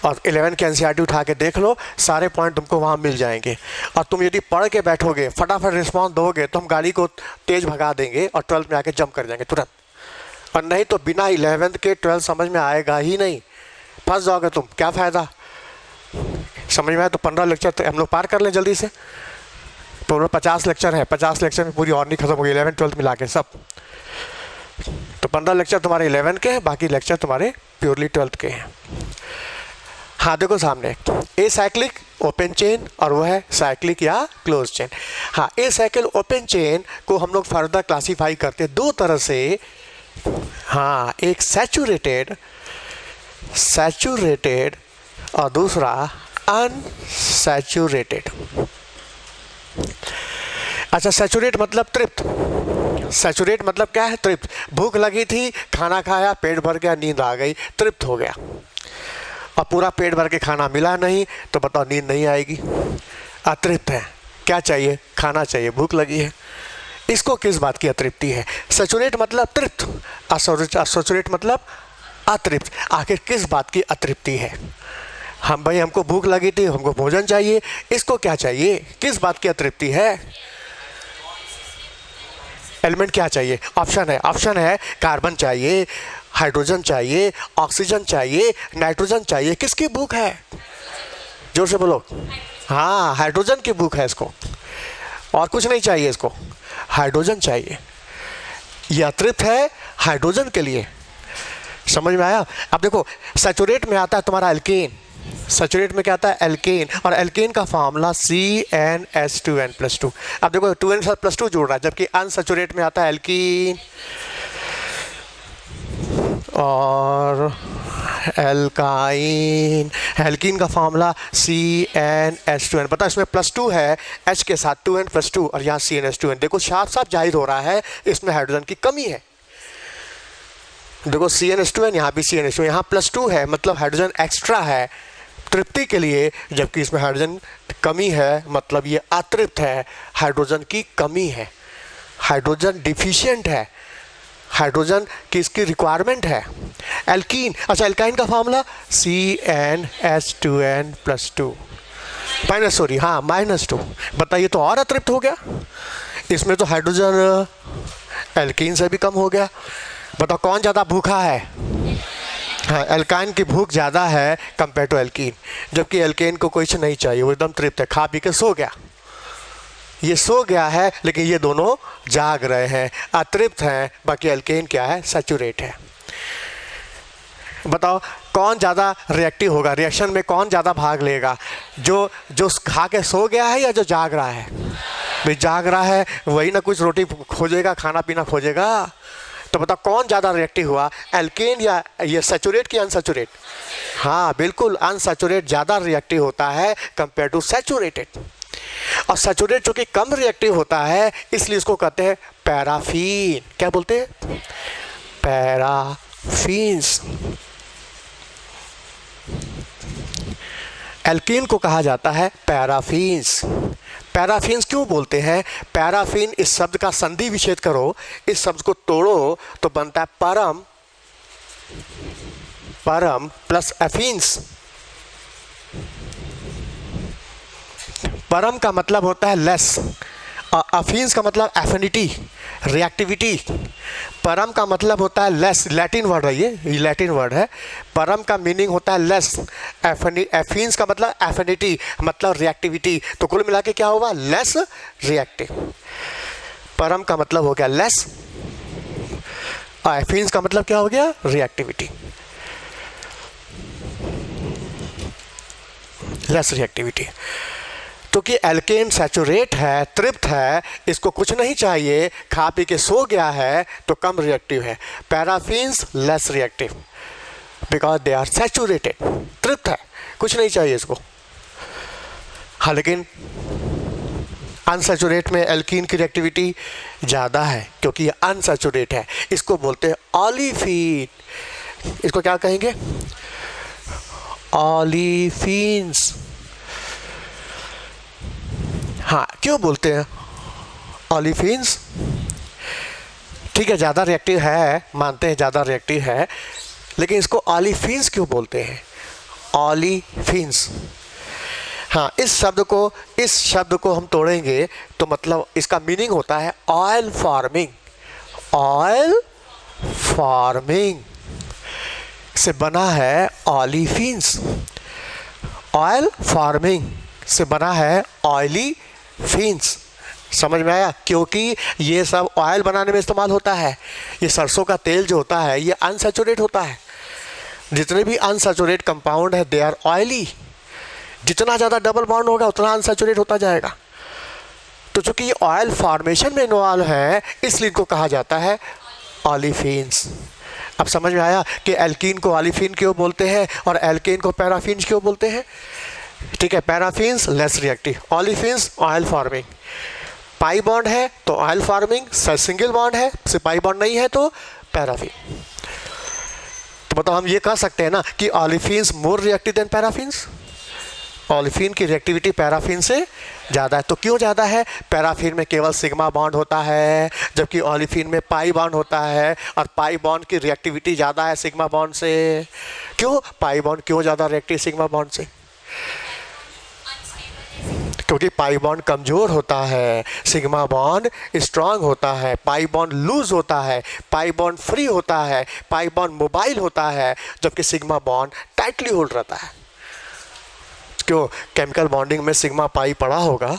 और 11 के एनसीईआरटी उठा के देख लो, सारे पॉइंट तुमको वहाँ मिल जाएंगे। और तुम यदि पढ़ के बैठोगे, फटाफट रिस्पॉन्स दोगे, तो हम गाड़ी को तेज भगा देंगे और 12th में आके जंप कर जाएंगे तुरंत। और नहीं तो बिना 11th के 12th समझ में आएगा ही नहीं, फंस जाओगे तुम। क्या फ़ायदा? समझ में आए तो 15 लेक्चर तो हम लोग पार कर लें जल्दी से। तो 50 लेक्चर है, 50 लेक्चर में पूरी ऑर्गेनिक खत्म हो गई, 11 12 मिला के सब। तो 15 लेक्चर तुम्हारे 11 के हैं, बाकी लेक्चर तुम्हारे प्योरली 12 के हैं। हाँ देखो सामने, ए साइक्लिक ओपन चेन और वो है साइक्लिक या क्लोज चेन। हाँ, ए साइकिल ओपन चेन को हम लोग फर्दर क्लासीफाई करते हैं दो तरह से। हाँ, एक सैचुरेटेड और दूसरा अनसैचुरेटेड। अच्छा, सैचुरेट मतलब तृप्त। सैचुरेट मतलब क्या है? तृप्त। भूख लगी थी, खाना खाया, पेट भर गया, नींद आ गई, तृप्त हो गया। और पूरा पेट भर के खाना मिला नहीं तो बताओ नींद नहीं आएगी। अतृप्त है, क्या चाहिए? खाना चाहिए, भूख लगी है। इसको किस बात की अतृप्ति है? सैचुरेट मतलब तृप्त, असैचुरेट मतलब अतृप्त। आखिर किस बात की अतृप्ति है? हम भाई, हमको भूख लगी थी, हमको भोजन चाहिए, इसको क्या चाहिए? किस बात की अतृप्ति है? एलिमेंट क्या चाहिए? ऑप्शन है कार्बन चाहिए, हाइड्रोजन चाहिए, ऑक्सीजन चाहिए, नाइट्रोजन चाहिए। किसकी भूख है? जोर से बोलो। हाँ, हाइड्रोजन की भूख है इसको, और कुछ नहीं चाहिए इसको, हाइड्रोजन चाहिए। ये अतृप्त है हाइड्रोजन के लिए। समझ में आया? अब देखो, सैचुरेट में आता है तुम्हारा एल्केन। सैचुरेट में क्या आता है? एल्केन। और एल्केन का फार्मूला CnH2n+2। अब देखो 2n+2 जोड़ रहा है, जबकि अनसैचुरेट में आता है एल्कीन और एल्काइन। एल्कीन का फार्मूला CnH2n। पता है इसमें +2 है, H के साथ 2n+2 और यहाँ CnH2n। देखो साफ साफ जाहिर हो रहा है इसमें हाइड्रोजन की कमी है। देखो CnH2n, यहाँ भी CnH2, यहाँ +2 है, मतलब हाइड्रोजन एक्स्ट्रा है तृप्ति के लिए, जबकि इसमें हाइड्रोजन कमी है, मतलब ये अतृप्त है, हाइड्रोजन की कमी है, हाइड्रोजन डिफिशिएंट है, हाइड्रोजन की इसकी रिक्वायरमेंट है। एल्कीन, अच्छा एल्काइन का फार्मूला CnH2n+2 -2। बताइए, तो और अतृप्त हो गया। इसमें तो हाइड्रोजन एल्कीन से भी कम हो गया। बताओ कौन ज़्यादा भूखा है? हाँ, एल्काइन की भूख ज़्यादा है कंपेयर टू एल्कीन, जबकि एल्केन को कुछ नहीं चाहिए, वो एकदम तृप्त है, खा पी के सो गया। ये सो गया है, लेकिन ये दोनों जाग रहे हैं, अतृप्त हैं। बाकी एल्केन क्या है? सैचुरेट है। बताओ कौन ज़्यादा रिएक्टिव होगा? रिएक्शन में कौन ज़्यादा भाग लेगा? जो खा के सो गया है या जो जाग रहा है? भाई जाग रहा है वही ना कुछ रोटी खोजेगा, खाना पीना खोजेगा। तो बताओ कौन ज़्यादा रिएक्टिव हुआ? एल्केन या ये सैचुरेट की अनसैचुरेट? हाँ बिल्कुल, अनसैचुरेट ज़्यादा रिएक्टिव होता है कंपेयर टू सैचुरेटेड। और सैचुरेट जो कि कम रिएक्टिव होता है, इसलिए इसको कहते हैं पैराफीन। क्या बोलते हैं? पैराफीन्स। एल्कीन को कहा जाता है पैराफीन्स। पैराफीन्स क्यों बोलते हैं? पैराफीन, इस शब्द का संधि विच्छेद करो, इस शब्द को तोड़ो तो बनता है परम, परम प्लस एफीन्स। परम का मतलब होता है लेस, और अफीन्स का मतलब एफिनिटी, रिएक्टिविटी। परम का मतलब होता है लेस, लैटिन वर्ड है ये लैटिन वर्ड है। परम का मीनिंग होता है लेस, एफीन्स का मतलब एफिनिटी, मतलब रिएक्टिविटी। तो कुल मिला के क्या होगा? Less reactive. परम का मतलब हो गया लेस, और एफीन्स का मतलब क्या हो गया? Reactivity, less reactivity. तो कि एल्केन सैचुरेट है, तृप्त है, इसको कुछ नहीं चाहिए, खा पी के सो गया है, तो कम रिएक्टिव है। Paraffins less reactive because they are saturated, तृप्त है, कुछ नहीं चाहिए इसको। हाँ, लेकिन अनसैचुरेट में एल्कीन की रिएक्टिविटी ज़्यादा है क्योंकि ये अनसैचुरेट है। इसको बोलते हैं ऑलिफीन। इसको क्या कहेंगे? ऑलिफीन्स। हाँ, क्यों बोलते हैं ऑलिफीन्स? ठीक है, ज़्यादा रिएक्टिव है, मानते हैं ज़्यादा रिएक्टिव है, लेकिन इसको ऑलिफीन्स क्यों बोलते हैं? ऑलिफीन्स। हाँ, इस शब्द को हम तोड़ेंगे तो मतलब इसका मीनिंग होता है ऑयल फार्मिंग। ऑयल फार्मिंग से बना है ऑलिफीन्स। ऑयल फार्मिंग से बना है ऑयली फीन्स। समझ में आया? क्योंकि ये सब ऑयल बनाने में इस्तेमाल होता है। ये सरसों का तेल जो होता है ये अनसैचुरेट होता है। जितने भी अनसैचुरेट कंपाउंड है दे आर ऑयली। जितना ज़्यादा डबल बॉन्ड होगा उतना अनसैचुरेट होता जाएगा। तो चूंकि ये ऑयल फॉर्मेशन में इन्वॉल्व है, इसलिए इनको कहा जाता है ऑलिफीन्स। अब समझ में आया कि एल्कीन को ऑलिफीन क्यों बोलते हैं और एल्केन को पैराफीन्स क्यों बोलते हैं? ठीक है, paraffins less reactive, olefins oil forming. Pi bond है तो ऑयल फार्मिंग, सिंगल बॉन्ड है, से पाई बॉन्ड नहीं है तो पैराफीन। तो मतलब हम ये कह सकते हैं ना कि ऑलिफीन्स मोर रिएक्टिव देन पैराफीन्स। ऑलिफीन की रिएक्टिविटी पैराफीन से ज़्यादा है। तो क्यों ज़्यादा है? पैराफीन में केवल सिग्मा बॉन्ड होता है, जबकि ऑलिफीन में पाई बॉन्ड होता है, और पाई बॉन्ड की रिएक्टिविटी ज़्यादा है सिग्मा बॉन्ड से। क्यों पाई बॉन्ड क्यों ज़्यादा रिएक्टिव सिग्मा बॉन्ड से? क्योंकि पाई बॉन्ड कमज़ोर होता है, सिग्मा बॉन्ड स्ट्रांग होता है, पाई बॉन्ड लूज होता है, पाई बॉन्ड फ्री होता है, पाई बॉन्ड मोबाइल होता है, जबकि सिग्मा बॉन्ड टाइटली होल्ड रहता है। क्यों? केमिकल बॉन्डिंग में सिग्मा पाई पढ़ा होगा।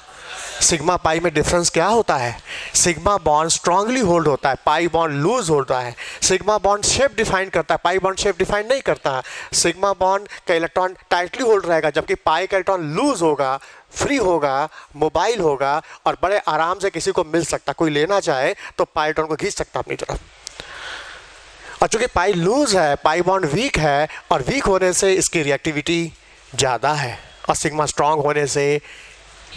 सिग्मा पाई में डिफरेंस क्या होता है? सिग्मा बॉन्ड स्ट्रांगली होल्ड होता है, पाई बॉन्ड लूज होता है। सिग्मा बॉन्ड शेप डिफाइन करता है, पाई बॉन्ड शेप डिफाइन नहीं करता है। सिग्मा बॉन्ड का इलेक्ट्रॉन टाइटली होल्ड रहेगा, जबकि पाई का इलेक्ट्रॉन लूज होगा, फ्री होगा, मोबाइल होगा, और बड़े आराम से किसी को मिल सकता। कोई लेना चाहे तो पाई इलेक्ट्रॉन को खींच सकता अपनी तरफ। और चूंकि पाई लूज है, पाई बॉन्ड वीक है, और वीक होने से इसकी रिएक्टिविटी ज़्यादा है। और सिग्मा स्ट्रांग होने से,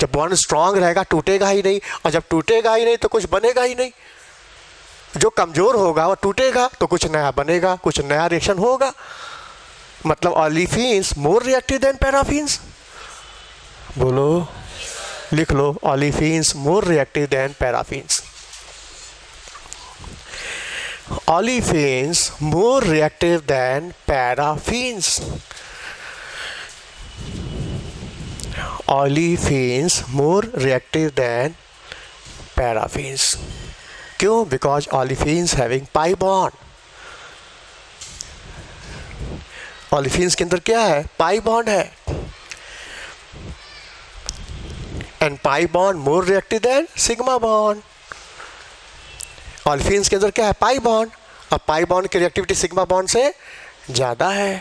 जब बॉन्ड स्ट्रांग रहेगा टूटेगा ही नहीं, और जब टूटेगा ही नहीं तो कुछ बनेगा ही नहीं। जो कमज़ोर होगा वो टूटेगा तो कुछ नया बनेगा, कुछ नया रिएक्शन होगा। मतलब ऑलिफीन्स मोर रिएक्टिव देन पैराफीन्स। बोलो, लिख लो, olefins more reactive than paraffins. Olefins more reactive than paraffins. Olefins more reactive than paraffins. क्यों? Because olefins having pi bond. Olefins के अंदर क्या है? pi bond है, and pi bond more reactive than sigma bond. Olefins के अंदर क्या है? pi bond, और pi bond की रिएक्टिविटी सिग्मा बॉन्ड से ज़्यादा है।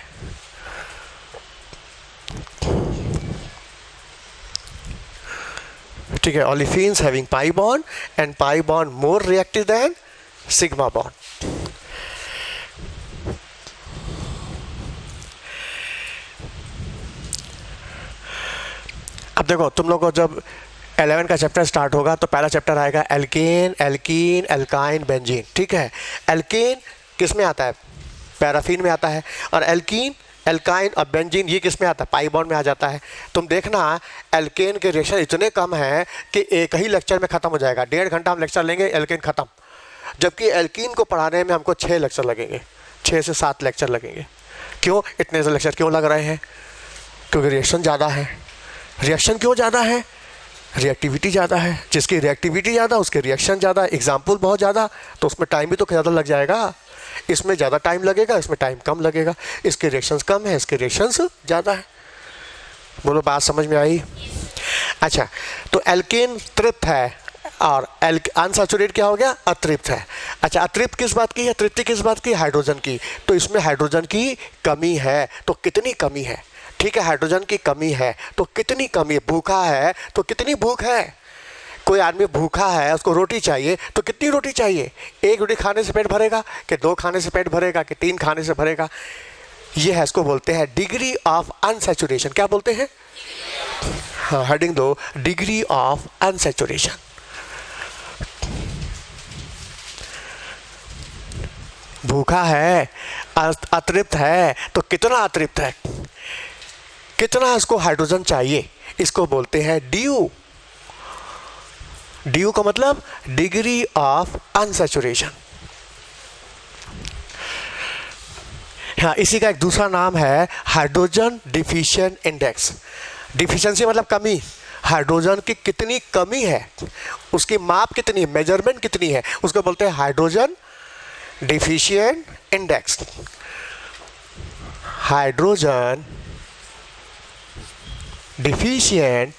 ठीक है, olefins having pi bond and pi bond more reactive than sigma bond. अब देखो, तुम लोग को जब 11 का चैप्टर स्टार्ट होगा तो पहला चैप्टर आएगा एल्केन, एल्कीन, एल्काइन, बेंजीन। ठीक है, एल्केन किस में आता है? पैराफिन में आता है। और एल्कीन, एल्काइन और बेंजीन ये किस में आता है? पाई बॉन्ड में आ जाता है। तुम देखना एल्केन के रिएक्शन इतने कम हैं कि एक ही लेक्चर में ख़त्म हो जाएगा। 1.5 घंटा हम लेक्चर लेंगे, एल्केन ख़त्म। जबकि एल्कीन को पढ़ाने में हमको 6 लेक्चर लगेंगे, 6 से 7 लेक्चर लगेंगे। क्यों इतने से लेक्चर क्यों लग रहे हैं? क्योंकि रिएक्शन ज़्यादा है। रिएक्शन क्यों ज़्यादा है? रिएक्टिविटी ज़्यादा है। जिसकी रिएक्टिविटी ज़्यादा उसके रिएक्शन ज़्यादा, एग्जाम्पल बहुत ज़्यादा, तो उसमें टाइम भी तो ज़्यादा लग जाएगा। इसमें ज़्यादा टाइम लगेगा, इसमें टाइम कम लगेगा। इसके रिएक्शंस कम है, इसके रिएक्शंस ज़्यादा है। बोलो बात समझ में आई? अच्छा, तो एल्केन तृप्त है और अनसैचुरेटेड क्या हो गया? अतृप्त है। अच्छा, अतृप्त किस बात की है? तृप्ति किस बात की? हाइड्रोजन की। तो इसमें हाइड्रोजन की कमी है। तो कितनी कमी है? ठीक है, हाइड्रोजन की कमी है तो कितनी कमी है? भूखा है तो कितनी भूख है? कोई आदमी भूखा है, उसको रोटी चाहिए तो कितनी रोटी चाहिए? 1 रोटी खाने से पेट भरेगा कि 2 खाने से पेट भरेगा कि 3 खाने से भरेगा? ये है, इसको बोलते हैं डिग्री ऑफ अनसैचुरेशन। क्या बोलते हैं? हाँ, हेडिंग दो, डिग्री ऑफ अनसैचुरेशन। भूखा है, अतृप्त है, तो कितना अतृप्त है, कितना इसको हाइड्रोजन चाहिए, इसको बोलते हैं ड्यू। ड्यू का मतलब डिग्री ऑफ अनसैचुरेशन। हाँ, इसी का एक दूसरा नाम है हाइड्रोजन डिफिशिएंट इंडेक्स। डिफिशिएंसी मतलब कमी। हाइड्रोजन की कितनी कमी है, उसकी माप कितनी, मेजरमेंट कितनी है, उसको बोलते हैं hydrogen deficient index. Hydrogen deficient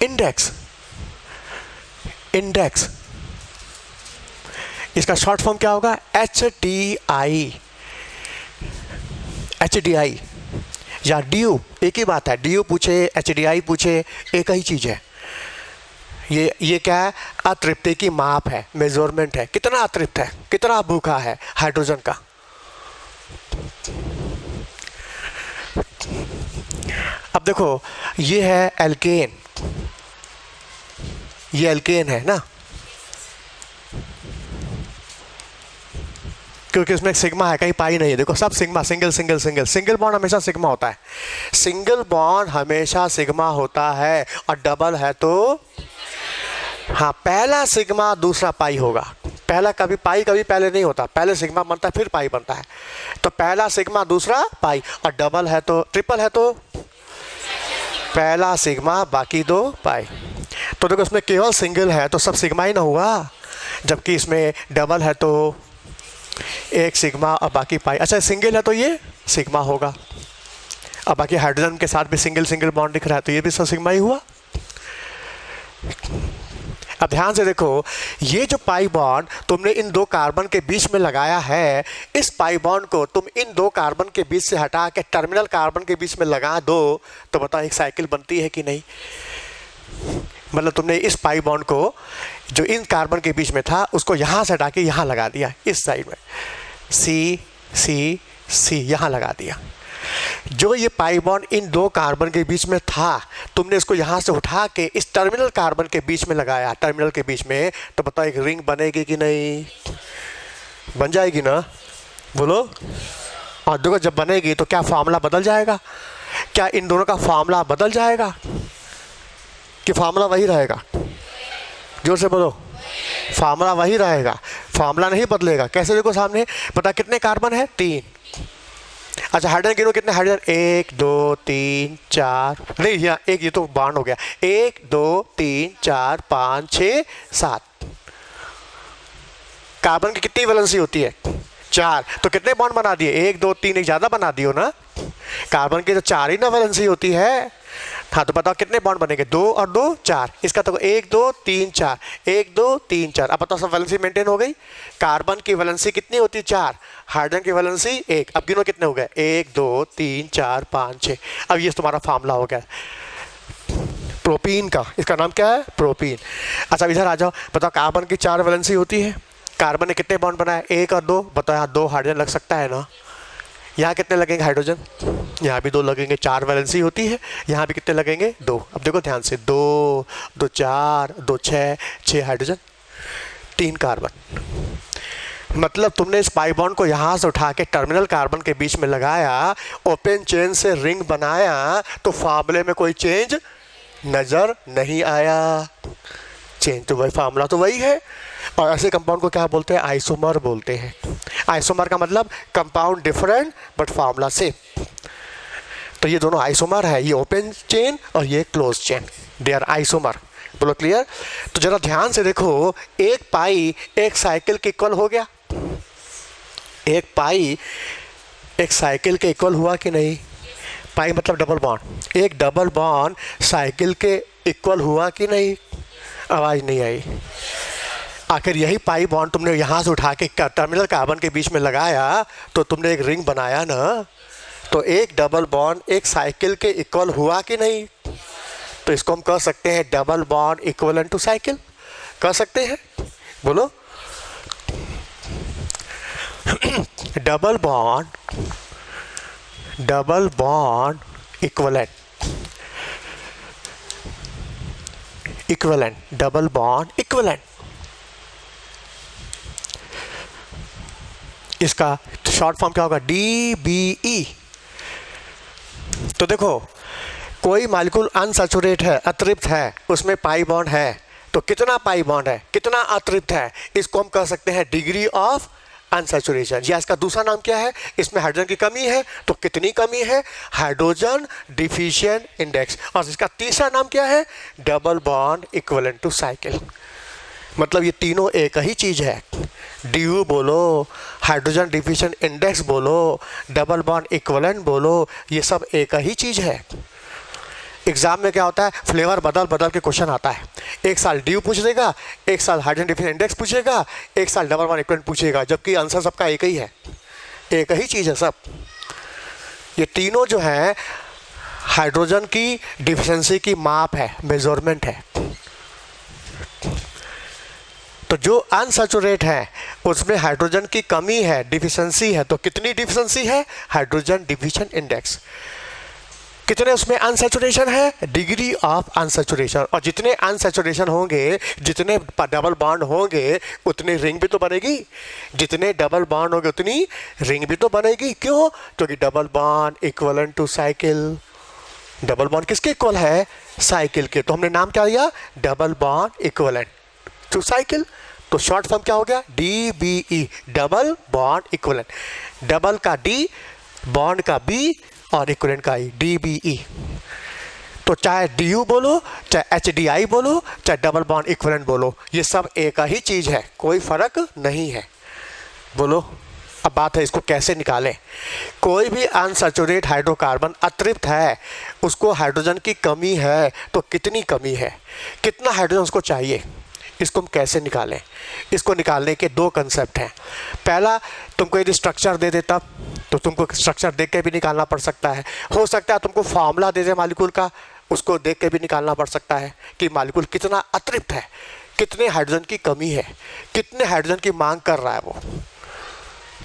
index. Index इसका शॉर्ट फॉर्म क्या होगा? HDI। HDI या ड्यू एक ही बात है। ड्यू पूछे, HDI पूछे, एक ही चीज है। ये क्या है? अतृप्ति की माप है, मेजरमेंट है, कितना अतृप्त है, कितना भूखा है हाइड्रोजन का। अब देखो, ये है एल्केन, ये एल्केन है ना, क्योंकि इसमें सिग्मा है, कहीं पाई नहीं है। देखो सब sigma, single single single, single bond हमेशा सिग्मा होता है। सिंगल बॉन्ड हमेशा सिग्मा होता है और डबल है तो हाँ, पहला सिग्मा दूसरा पाई होगा। पहला कभी पाई कभी पहले नहीं होता, पहले सिग्मा बनता है फिर पाई बनता है। तो पहला सिग्मा दूसरा पाई, और डबल है तो, ट्रिपल है तो पहला सिग्मा बाकी 2 पाई। तो देखो इसमें केवल सिंगल है तो सब सिग्मा ही ना हुआ, जबकि इसमें डबल है तो 1 सिग्मा और बाकी पाई। अच्छा, सिंगल है तो ये सिग्मा होगा, और बाकी हाइड्रोजन के साथ भी सिंगल सिंगल बॉन्ड दिख रहा है तो ये भी सब सिग्मा ही हुआ। अब ध्यान से देखो, ये जो पाई बॉन्ड तुमने इन 2 कार्बन के बीच में लगाया है, इस पाई बॉन्ड को तुम इन 2 कार्बन के बीच से हटा के टर्मिनल कार्बन के बीच में लगा दो तो बताओ एक साइकिल बनती है कि नहीं? मतलब तुमने इस पाई बॉन्ड को जो इन कार्बन के बीच में था उसको यहाँ से हटा के यहाँ लगा दिया, इस साइड में C C C यहाँ लगा दिया। जो ये पाई बॉन्ड इन 2 कार्बन के बीच में था, तुमने इसको यहाँ से उठा के इस टर्मिनल कार्बन के बीच में लगाया, टर्मिनल के बीच में, तो बताओ एक रिंग बनेगी कि नहीं? बन जाएगी ना, बोलो। और देखो जब बनेगी तो क्या फार्मूला बदल जाएगा? क्या इन दोनों का फार्मूला बदल जाएगा कि फार्मूला वही रहेगा? जोर से बोलो। फार्मूला वही रहेगा, फार्मूला नहीं बदलेगा। कैसे? देखो सामने, पता कितने कार्बन है? 3। अच्छा, हाइड्रोजन गिनो कितने हाइड्रोजन? 1 2 3 4, नहीं यहाँ एक, ये तो बॉन्ड हो गया। 1 2 3 4 5 6 7। कार्बन की कितनी वैलेंसी होती है? 4। तो कितने बॉन्ड बना दिए? 1 2 3, एक ज़्यादा बना दियो ना। कार्बन की तो 4 ही ना वैलेंसी होती है। हाँ, तो बताओ कितने बॉन्ड बनेंगे? 2 और 2 4। इसका तो 1 2 3 4, 1 2 3 4। अब बताओ सब वैलेंसी मेंटेन हो गई। कार्बन की वैलेंसी कितनी होती है? 4। हाइड्रोजन की वैलेंसी 1। अब गिनो कितने हो गए? 1 2 3 4 5 6। अब ये तुम्हारा फार्मूला हो गया प्रोपीन का। इसका नाम क्या है? प्रोपीन। अच्छा, इधर आ जाओ, बताओ कार्बन की 4 वैलेंसी होती है, कार्बन ने कितने बॉन्ड बनाए? 1 और 2। बताओ यहाँ 2 हाइड्रोजन लग सकता है ना? यहाँ कितने लगेंगे हाइड्रोजन? यहाँ भी 2 लगेंगे, 4 वैलेंसी होती है। यहाँ भी कितने लगेंगे? 2। अब देखो ध्यान से, 2 2 4 2 6 हाइड्रोजन, 3 कार्बन। मतलब तुमने इस पाई बॉन्ड को यहाँ से उठा के टर्मिनल कार्बन के बीच में लगाया, ओपन चेन से रिंग बनाया, तो फार्मूले में कोई चेंज नज़र नहीं आया। चेंज तो वही, फार्मूला तो वही है। और ऐसे कंपाउंड को क्या बोलते हैं? आइसोमर बोलते हैं। आइसोमर का मतलब compound different but formula same. तो ये दोनों आइसोमर है, ये ओपन चेन और ये close chain, they are isomer. बोलो क्लियर? तो जरा ध्यान से देखो, एक पाई एक साइकिल के इक्वल हो गया। एक पाई एक साइकिल के इक्वल हुआ कि नहीं? पाई मतलब डबल बॉन्ड। एक डबल बॉन्ड साइकिल के इक्वल हुआ कि नहीं? आवाज़ नहीं आई। आखिर यही पाई बॉन्ड तुमने यहाँ से उठा के टर्मिनल कार्बन के बीच में लगाया, तो तुमने एक रिंग बनाया ना। तो एक डबल बॉन्ड एक साइकिल के इक्वल हुआ कि नहीं? तो इसको हम कह सकते हैं double bond equivalent to cycle, कह सकते हैं। बोलो, double bond equivalent, double bond equivalent. इसका शॉर्ट फॉर्म क्या होगा? DBE। तो देखो, कोई मॉलिक्यूल अनसैचुरेट है, अतृप्त है, उसमें पाई बॉन्ड है, तो कितना पाई बॉन्ड है, कितना अतृप्त है, इसको हम कह सकते हैं डिग्री ऑफ अनसैचुरेशन। या इसका दूसरा नाम क्या है? इसमें हाइड्रोजन की कमी है, तो कितनी कमी है? Hydrogen deficient index. और इसका तीसरा नाम क्या है? Double bond equivalent to cycle. मतलब ये तीनों एक ही चीज़ है। DU बोलो, हाइड्रोजन डिफिशिएंट इंडेक्स बोलो, डबल बॉन्ड इक्विवेलेंट बोलो, ये सब एक ही चीज़ है। एग्जाम में क्या होता है? फ्लेवर बदल बदल के क्वेश्चन आता है। एक साल DU पूछ देगा, एक साल हाइड्रोजन डिफिशिएंट इंडेक्स पूछेगा, एक साल डबल बॉन्ड इक्विवेलेंट पूछेगा, जबकि आंसर सबका एक ही है, एक ही चीज़ है सब। ये तीनों जो है हाइड्रोजन की डिफिशिएंसी की माप है, मेजरमेंट है। तो जो अनसैचुरेट है उसमें हाइड्रोजन की कमी है, डिफिशिएंसी है, तो कितनी डिफिशिएंसी है? Hydrogen deficient index. कितने उसमें अनसैचुरेशन है? Degree of unsaturation. और जितने अनसैचुरेशन होंगे, जितने डबल बॉन्ड होंगे, उतनी रिंग भी तो बनेगी। जितने डबल बॉन्ड होंगे उतनी रिंग भी तो बनेगी। क्यों? क्योंकि double bond equivalent to cycle. Double bond किसके इक्वल है? साइकिल के। तो हमने नाम क्या दिया? Double bond equivalent to cycle. तो शॉर्ट फॉर्म क्या हो गया? DBE, double bond equivalent. Double का D, बॉन्ड का B और इक्विवेलेंट का I, DBE। तो चाहे DU बोलो, चाहे HDI बोलो, चाहे डबल बॉन्ड इक्विवेलेंट बोलो, ये सब एक ही चीज़ है, कोई फर्क नहीं है। बोलो, अब बात है इसको कैसे निकालें। कोई भी अनसैचुरेट हाइड्रोकार्बन अतृप्त है, उसको हाइड्रोजन की कमी है, तो कितनी कमी है, कितना हाइड्रोजन उसको चाहिए, इसको हम कैसे निकालें। इसको निकालने के 2 कंसेप्ट हैं। पहला, तुमको यदि स्ट्रक्चर दे देता तो तुमको स्ट्रक्चर देख के भी निकालना पड़ सकता है। हो सकता है तुमको फार्मूला दे दे मॉलिक्यूल का, उसको देख के भी निकालना पड़ सकता है कि मॉलिक्यूल कितना अतृप्त है, कितने हाइड्रोजन की कमी है, कितने हाइड्रोजन की मांग कर रहा है वो।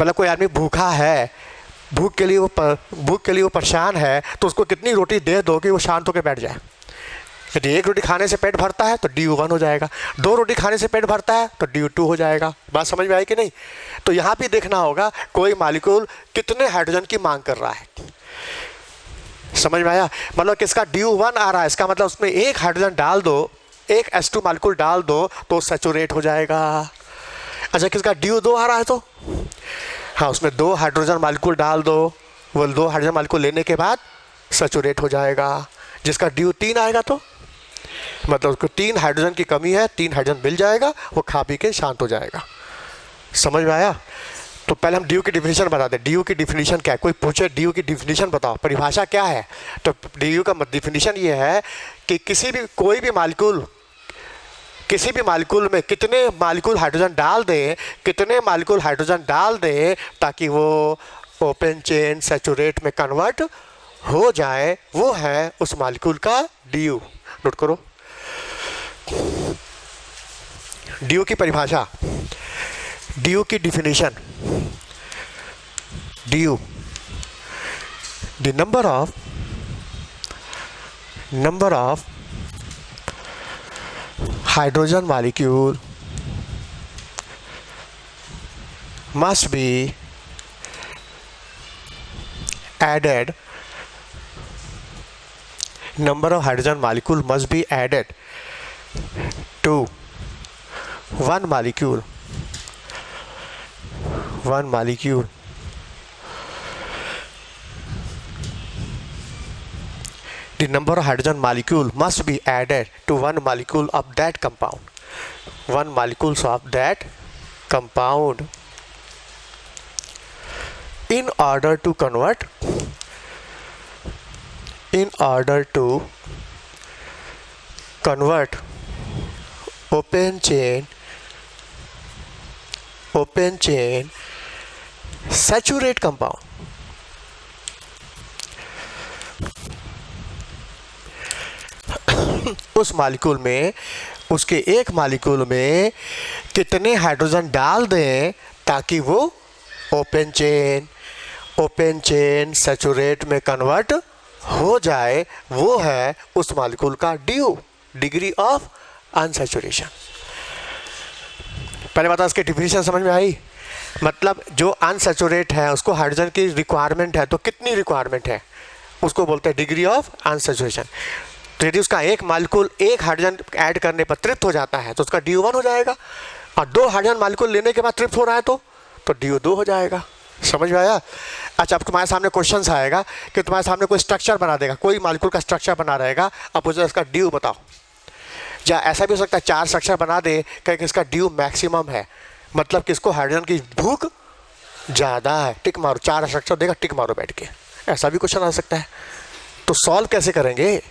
मतलब कोई आदमी भूखा है, भूख के लिए वो परेशान है, तो उसको कितनी रोटी दे दो कि वो शांत होकर बैठ जाए। यदि 1 रोटी खाने से पेट भरता है तो DU1 हो जाएगा, 2 रोटी खाने से पेट भरता है तो DU2 हो जाएगा। बात समझ में आई कि नहीं? तो यहाँ भी देखना होगा कोई मॉलिक्यूल कितने हाइड्रोजन की मांग कर रहा है। समझ में आया? मतलब किसका DU1 आ रहा है, इसका मतलब उसमें 1 हाइड्रोजन डाल दो, 1 H2 मॉलिक्यूल डाल दो तो सैचुरेट हो जाएगा। अच्छा, किसका DU2 आ रहा है तो हाँ, उसमें 2 हाइड्रोजन मॉलिक्यूल डाल दो, वो 2 हाइड्रोजन मॉलिक्यूल लेने के बाद सैचुरेट हो जाएगा। जिसका DU3 आएगा तो मतलब उसको 3 हाइड्रोजन की कमी है, 3 हाइड्रोजन मिल जाएगा, वो खा पी के शांत हो जाएगा। समझ में आया? तो पहले हम DU की डिफिनीशन बता दें। DU की डिफिनीशन क्या है? कोई पूछे DU की डिफिनीशन बताओ, परिभाषा क्या है, तो DU का डिफिनीशन ये है कि कोई भी मॉलिक्यूल किसी भी मॉलिक्यूल में कितने मॉलिक्यूल हाइड्रोजन डाल दें, कितने मॉलिक्यूल हाइड्रोजन डाल दें ताकि वो ओपन चेन सैचुरेट में कन्वर्ट हो जाए, वो है उस मॉलिक्यूल का DU। नोट करो, DU की परिभाषा, DU की definition. DU the number of hydrogen molecule must be added. Number of hydrogen molecule must be added to one molecule the number of hydrogen molecule must be added to one molecule of that compound. One molecules of that compound in order to convert open chain saturate compound उस molecule में, उसके एक molecule में कितने hydrogen डाल दें ताकि वो ओपन चेन सैचुरेट में कन्वर्ट हो जाए, वो है उस मॉलिक्यूल का ड्यू, डिग्री ऑफ अनसैचुरेशन। पहले बात इसकी डिफिनीशन समझ में आई? मतलब जो अनसैचुरेट है उसको हाइड्रोजन की रिक्वायरमेंट है, तो कितनी रिक्वायरमेंट है उसको बोलते हैं डिग्री ऑफ अनसैचुरेशन। तो यदि उसका एक मॉलिक्यूल एक हाइड्रोजन ऐड करने पर तृप्त हो जाता है तो उसका ड्यू 1 हो जाएगा, और 2 हाइड्रोजन मॉलिक्यूल लेने के बाद तृप्त हो रहा है तो ड्यू 2 हो जाएगा। समझ में आया? अच्छा, अब तुम्हारे सामने क्वेश्चन आएगा कि तुम्हारे सामने कोई स्ट्रक्चर बना देगा, कोई मॉलिक्यूल का स्ट्रक्चर बना रहेगा, अब मुझे इसका ड्यू बताओ। या ऐसा भी हो सकता है 4 स्ट्रक्चर बना दे क्योंकि इसका ड्यू मैक्सिमम है, मतलब कि इसको हाइड्रोजन की भूख ज़्यादा है, टिक मारो, 4 स्ट्रक्चर देगा, टिक मारो बैठ के, ऐसा भी क्वेश्चन आ सकता है। तो सॉल्व कैसे करेंगे?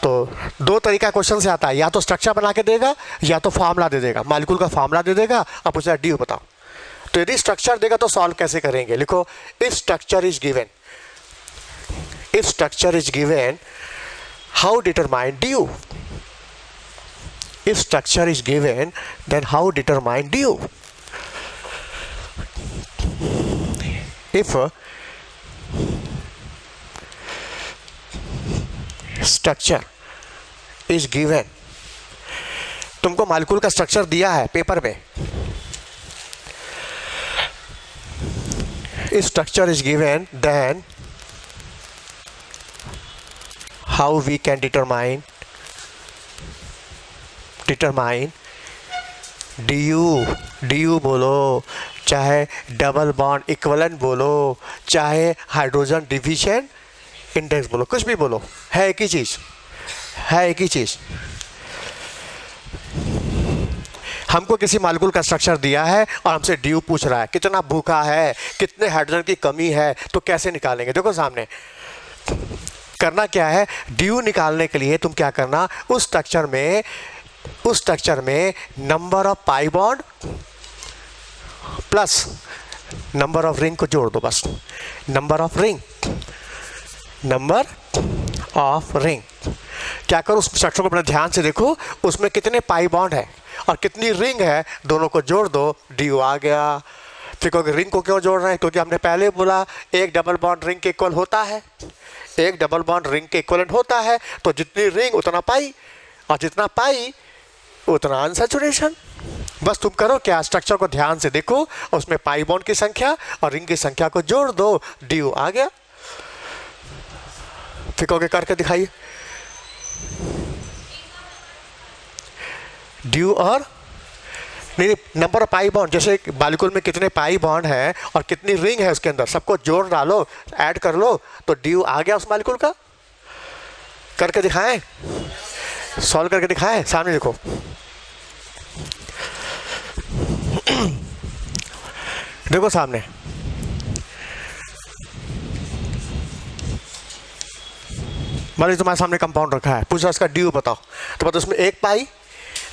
तो 2 तरीका क्वेश्चन से आता है, या तो स्ट्रक्चर बना के देगा या तो फार्मूला दे देगा, मॉलिक्यूल का फार्मूला दे देगा, अब पूछा ड्यू बताओ। तो यदि स्ट्रक्चर देगा तो सॉल्व कैसे करेंगे? लिखो, if structure is given how determine due. If structure is given, then how determine due? If structure is given, तुमको मॉलिक्यूल का स्ट्रक्चर दिया है पेपर में, if structure is given, then how we can determine due बोलो, चाहे double bond equivalent बोलो, चाहे hydrogen deficient index बोलो, कुछ भी बोलो, है एक ही चीज़। हमको किसी मॉलिक्यूल का स्ट्रक्चर दिया है और हमसे ड्यू पूछ रहा है, कितना भूखा है, कितने हाइड्रोजन की कमी है, तो कैसे निकालेंगे? देखो सामने करना क्या है, ड्यू निकालने के लिए तुम क्या करना, उस स्ट्रक्चर में number of pi bond plus number of ring को जोड़ दो, बस नंबर ऑफ रिंग। क्या करो, उस स्ट्रक्चर को अपने ध्यान से देखो, उसमें कितने पाई बॉन्ड है और कितनी रिंग है, दोनों को जोड़ दो, ड्यू आ गया। फिर क्योंकि रिंग को क्यों जोड़ रहे हैं? क्योंकि हमने पहले बोला एक डबल बॉन्ड रिंग के इक्वल होता है, एक डबल बॉन्ड रिंग के इक्वलेंट होता है, तो जितनी रिंग उतना पाई, और जितना पाई उतना अनसैचुरेशन। बस तुम करो क्या, स्ट्रक्चर को ध्यान से देखो और उसमें पाई बॉन्ड की संख्या और रिंग की संख्या को जोड़ दो, ड्यू आ गया। फिर कहोगे करके दिखाइए, ड्यू और नहीं, नंबर ऑफ पाई बॉन्ड, जैसे मॉलिक्यूल में कितने पाई बॉन्ड है और कितनी रिंग है उसके अंदर, सबको जोड़ डालो, ऐड कर लो, तो ड्यू आ गया उस मॉलिक्यूल का। करके दिखाएं, सॉल्व करके दिखाएं, सामने देखो। देखो सामने, मान लीजिए तुम्हारे सामने कंपाउंड रखा है, पूछा इसका ड्यू बताओ, तो बताओ उसमें 1 पाई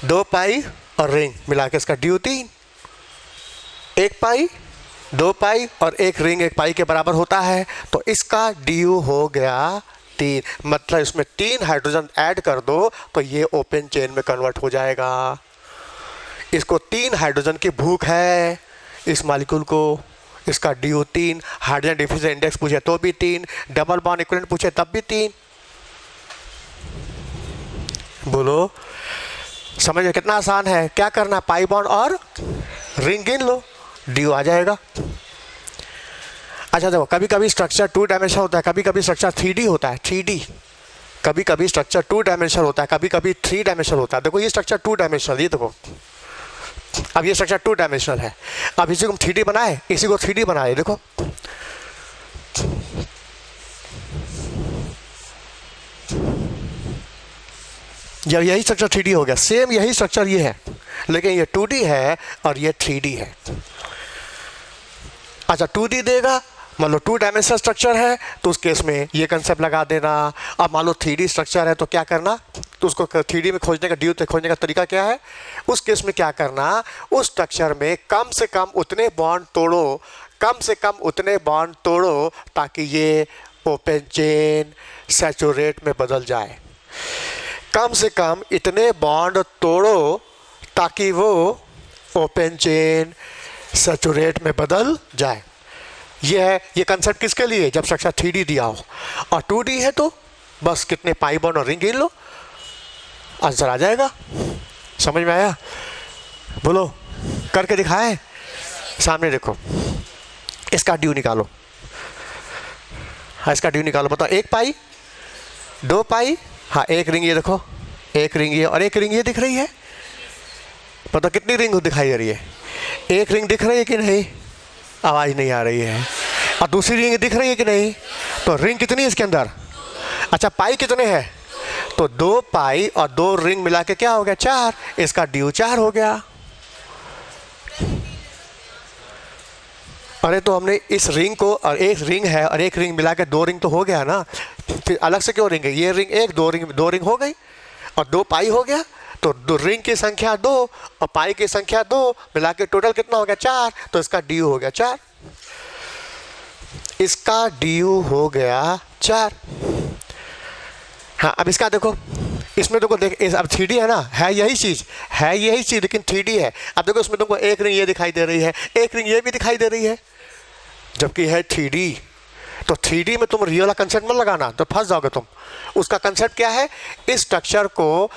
2 पाई और रिंग मिला के इसका ड्यू 3। 1 पाई 2 पाई और 1 रिंग 1 पाई के बराबर होता है, तो इसका ड्यू हो गया 3। मतलब इसमें 3 हाइड्रोजन ऐड कर दो तो ये ओपन चेन में कन्वर्ट हो जाएगा। इसको 3 हाइड्रोजन की भूख है इस मॉलिक्यूल को, इसका DO 3, हाइड्रोजन डिफ्यूजन इंडेक्स पूछे तो भी 3, डबल बॉन्ड इक्विवेलेंट पूछे तब भी 3। बोलो समझ में कितना आसान है। क्या करना, पाई बॉन्ड और रिंग गिन लो, DO आ जाएगा। अच्छा देखो, कभी कभी स्ट्रक्चर 2 डायमेंशन होता है, कभी कभी स्ट्रक्चर 3D होता है, 3D। कभी कभी स्ट्रक्चर 2 डायमेंशन होता है, कभी कभी 3 डायमेंशन होता है। देखो ये स्ट्रक्चर 2 डायमेंशनल, ये देखो अब ये स्ट्रक्चर 2 डायमेंशनल है। अब इसी को हम 3D बनाए, इसी को 3D बनाए। देखो जब यही स्ट्रक्चर 3D हो गया, सेम यही स्ट्रक्चर ये है, लेकिन ये 2D है और ये 3D है। अच्छा 2D देगा, मान लो 2 डायमेंशनल स्ट्रक्चर है तो उस केस में ये कंसेप्ट लगा देना। अब मान लो 3D स्ट्रक्चर है तो क्या करना, तो उसको 3D में खोजने का, DO खोजने का तरीका क्या है, उस केस में क्या करना, उस स्ट्रक्चर में कम से कम उतने बॉन्ड तोड़ो, कम से कम उतने बॉन्ड तोड़ो ताकि ये ओपन चेन सैचुरेट में बदल जाए। कम से कम इतने बॉन्ड तोड़ो ताकि वो ओपन चेन सैचुरेट में बदल जाए। ये है, ये कंसेप्ट किसके लिए, जब स्ट्रक्चर 3D दिया हो। और 2D है तो बस कितने पाई बॉन्ड और रिंग गिन लो, आंसर आ जाएगा। समझ में आया? बोलो करके दिखाएं। सामने देखो, इसका DO निकालो। हाँ इसका DO निकालो। बताओ 1 पाई, 2 पाई, हाँ 1 रिंग, ये देखो 1 रिंग ये और 1 रिंग ये दिख रही है। बताओ कितनी रिंग दिखाई दे रही है? 1 रिंग दिख रही है कि नहीं? आवाज़ नहीं आ रही है। और दूसरी रिंग दिख रही है कि नहीं? तो रिंग कितनी है इसके अंदर? अच्छा पाई कितने हैं? तो 2 पाई और 2 रिंग मिला के क्या हो गया, 4। इसका DO 4 हो गया। अरे तो हमने इस रिंग को, और 1 रिंग है और 1 रिंग मिला के 2 रिंग तो हो गया ना, फिर अलग से क्यों रिंग है? ये रिंग 1, 2 रिंग हो गई और 2 पाई हो गया। तो 2 रिंग की संख्या 2 और पाई की संख्या 2 मिला के टोटल कितना हो गया, 4। तो इसका DO हो गया 4। इसका DO हो गया 4। हाँ अब इसका देखो, इसमें देखो देख, अब 3D है ना, है यही चीज़, है यही चीज़ लेकिन 3D है। अब देखो इसमें तुमको 1 रिंग ये दिखाई दे रही है, 1 रिंग ये भी दिखाई दे रही है, जबकि है 3D। तो 3D में तुम रियल वाला कंसेप्ट मत लगाना, तो फंस जाओगे तुम। उसका कंसेप्ट क्या है, इस स्ट्रक्चर को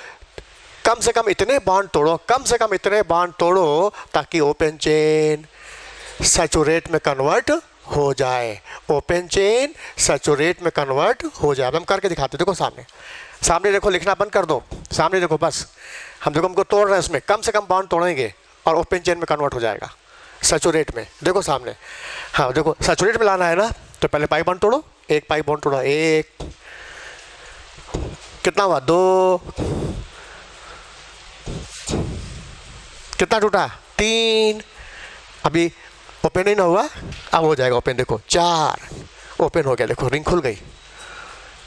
कम से कम इतने बॉन्ड तोड़ो, कम से कम इतने बॉन्ड तोड़ो ताकि ओपन चेन सैचुरेट में कन्वर्ट हो जाए, ओपन चेन सैचुरेट में कन्वर्ट हो जाए। अब हम करके दिखाते, देखो सामने, सामने देखो, लिखना बंद कर दो, सामने देखो, बस हम देखो हमको तोड़ रहे हैं, उसमें कम से कम बॉन्ड तोड़ेंगे और ओपन चेन में कन्वर्ट हो जाएगा सैचुरेट में। देखो सामने, हाँ देखो सैचुरेट में लाना है ना, तो पहले पाई बॉन्ड तोड़ो, 1 पाई बॉन्ड तोड़ो, 1 कितना हुआ, 2 कितना टूटा, 3। अभी ओपन नहीं ना हुआ, अब हो जाएगा ओपन। देखो 4 ओपन हो गया, देखो रिंग खुल गई,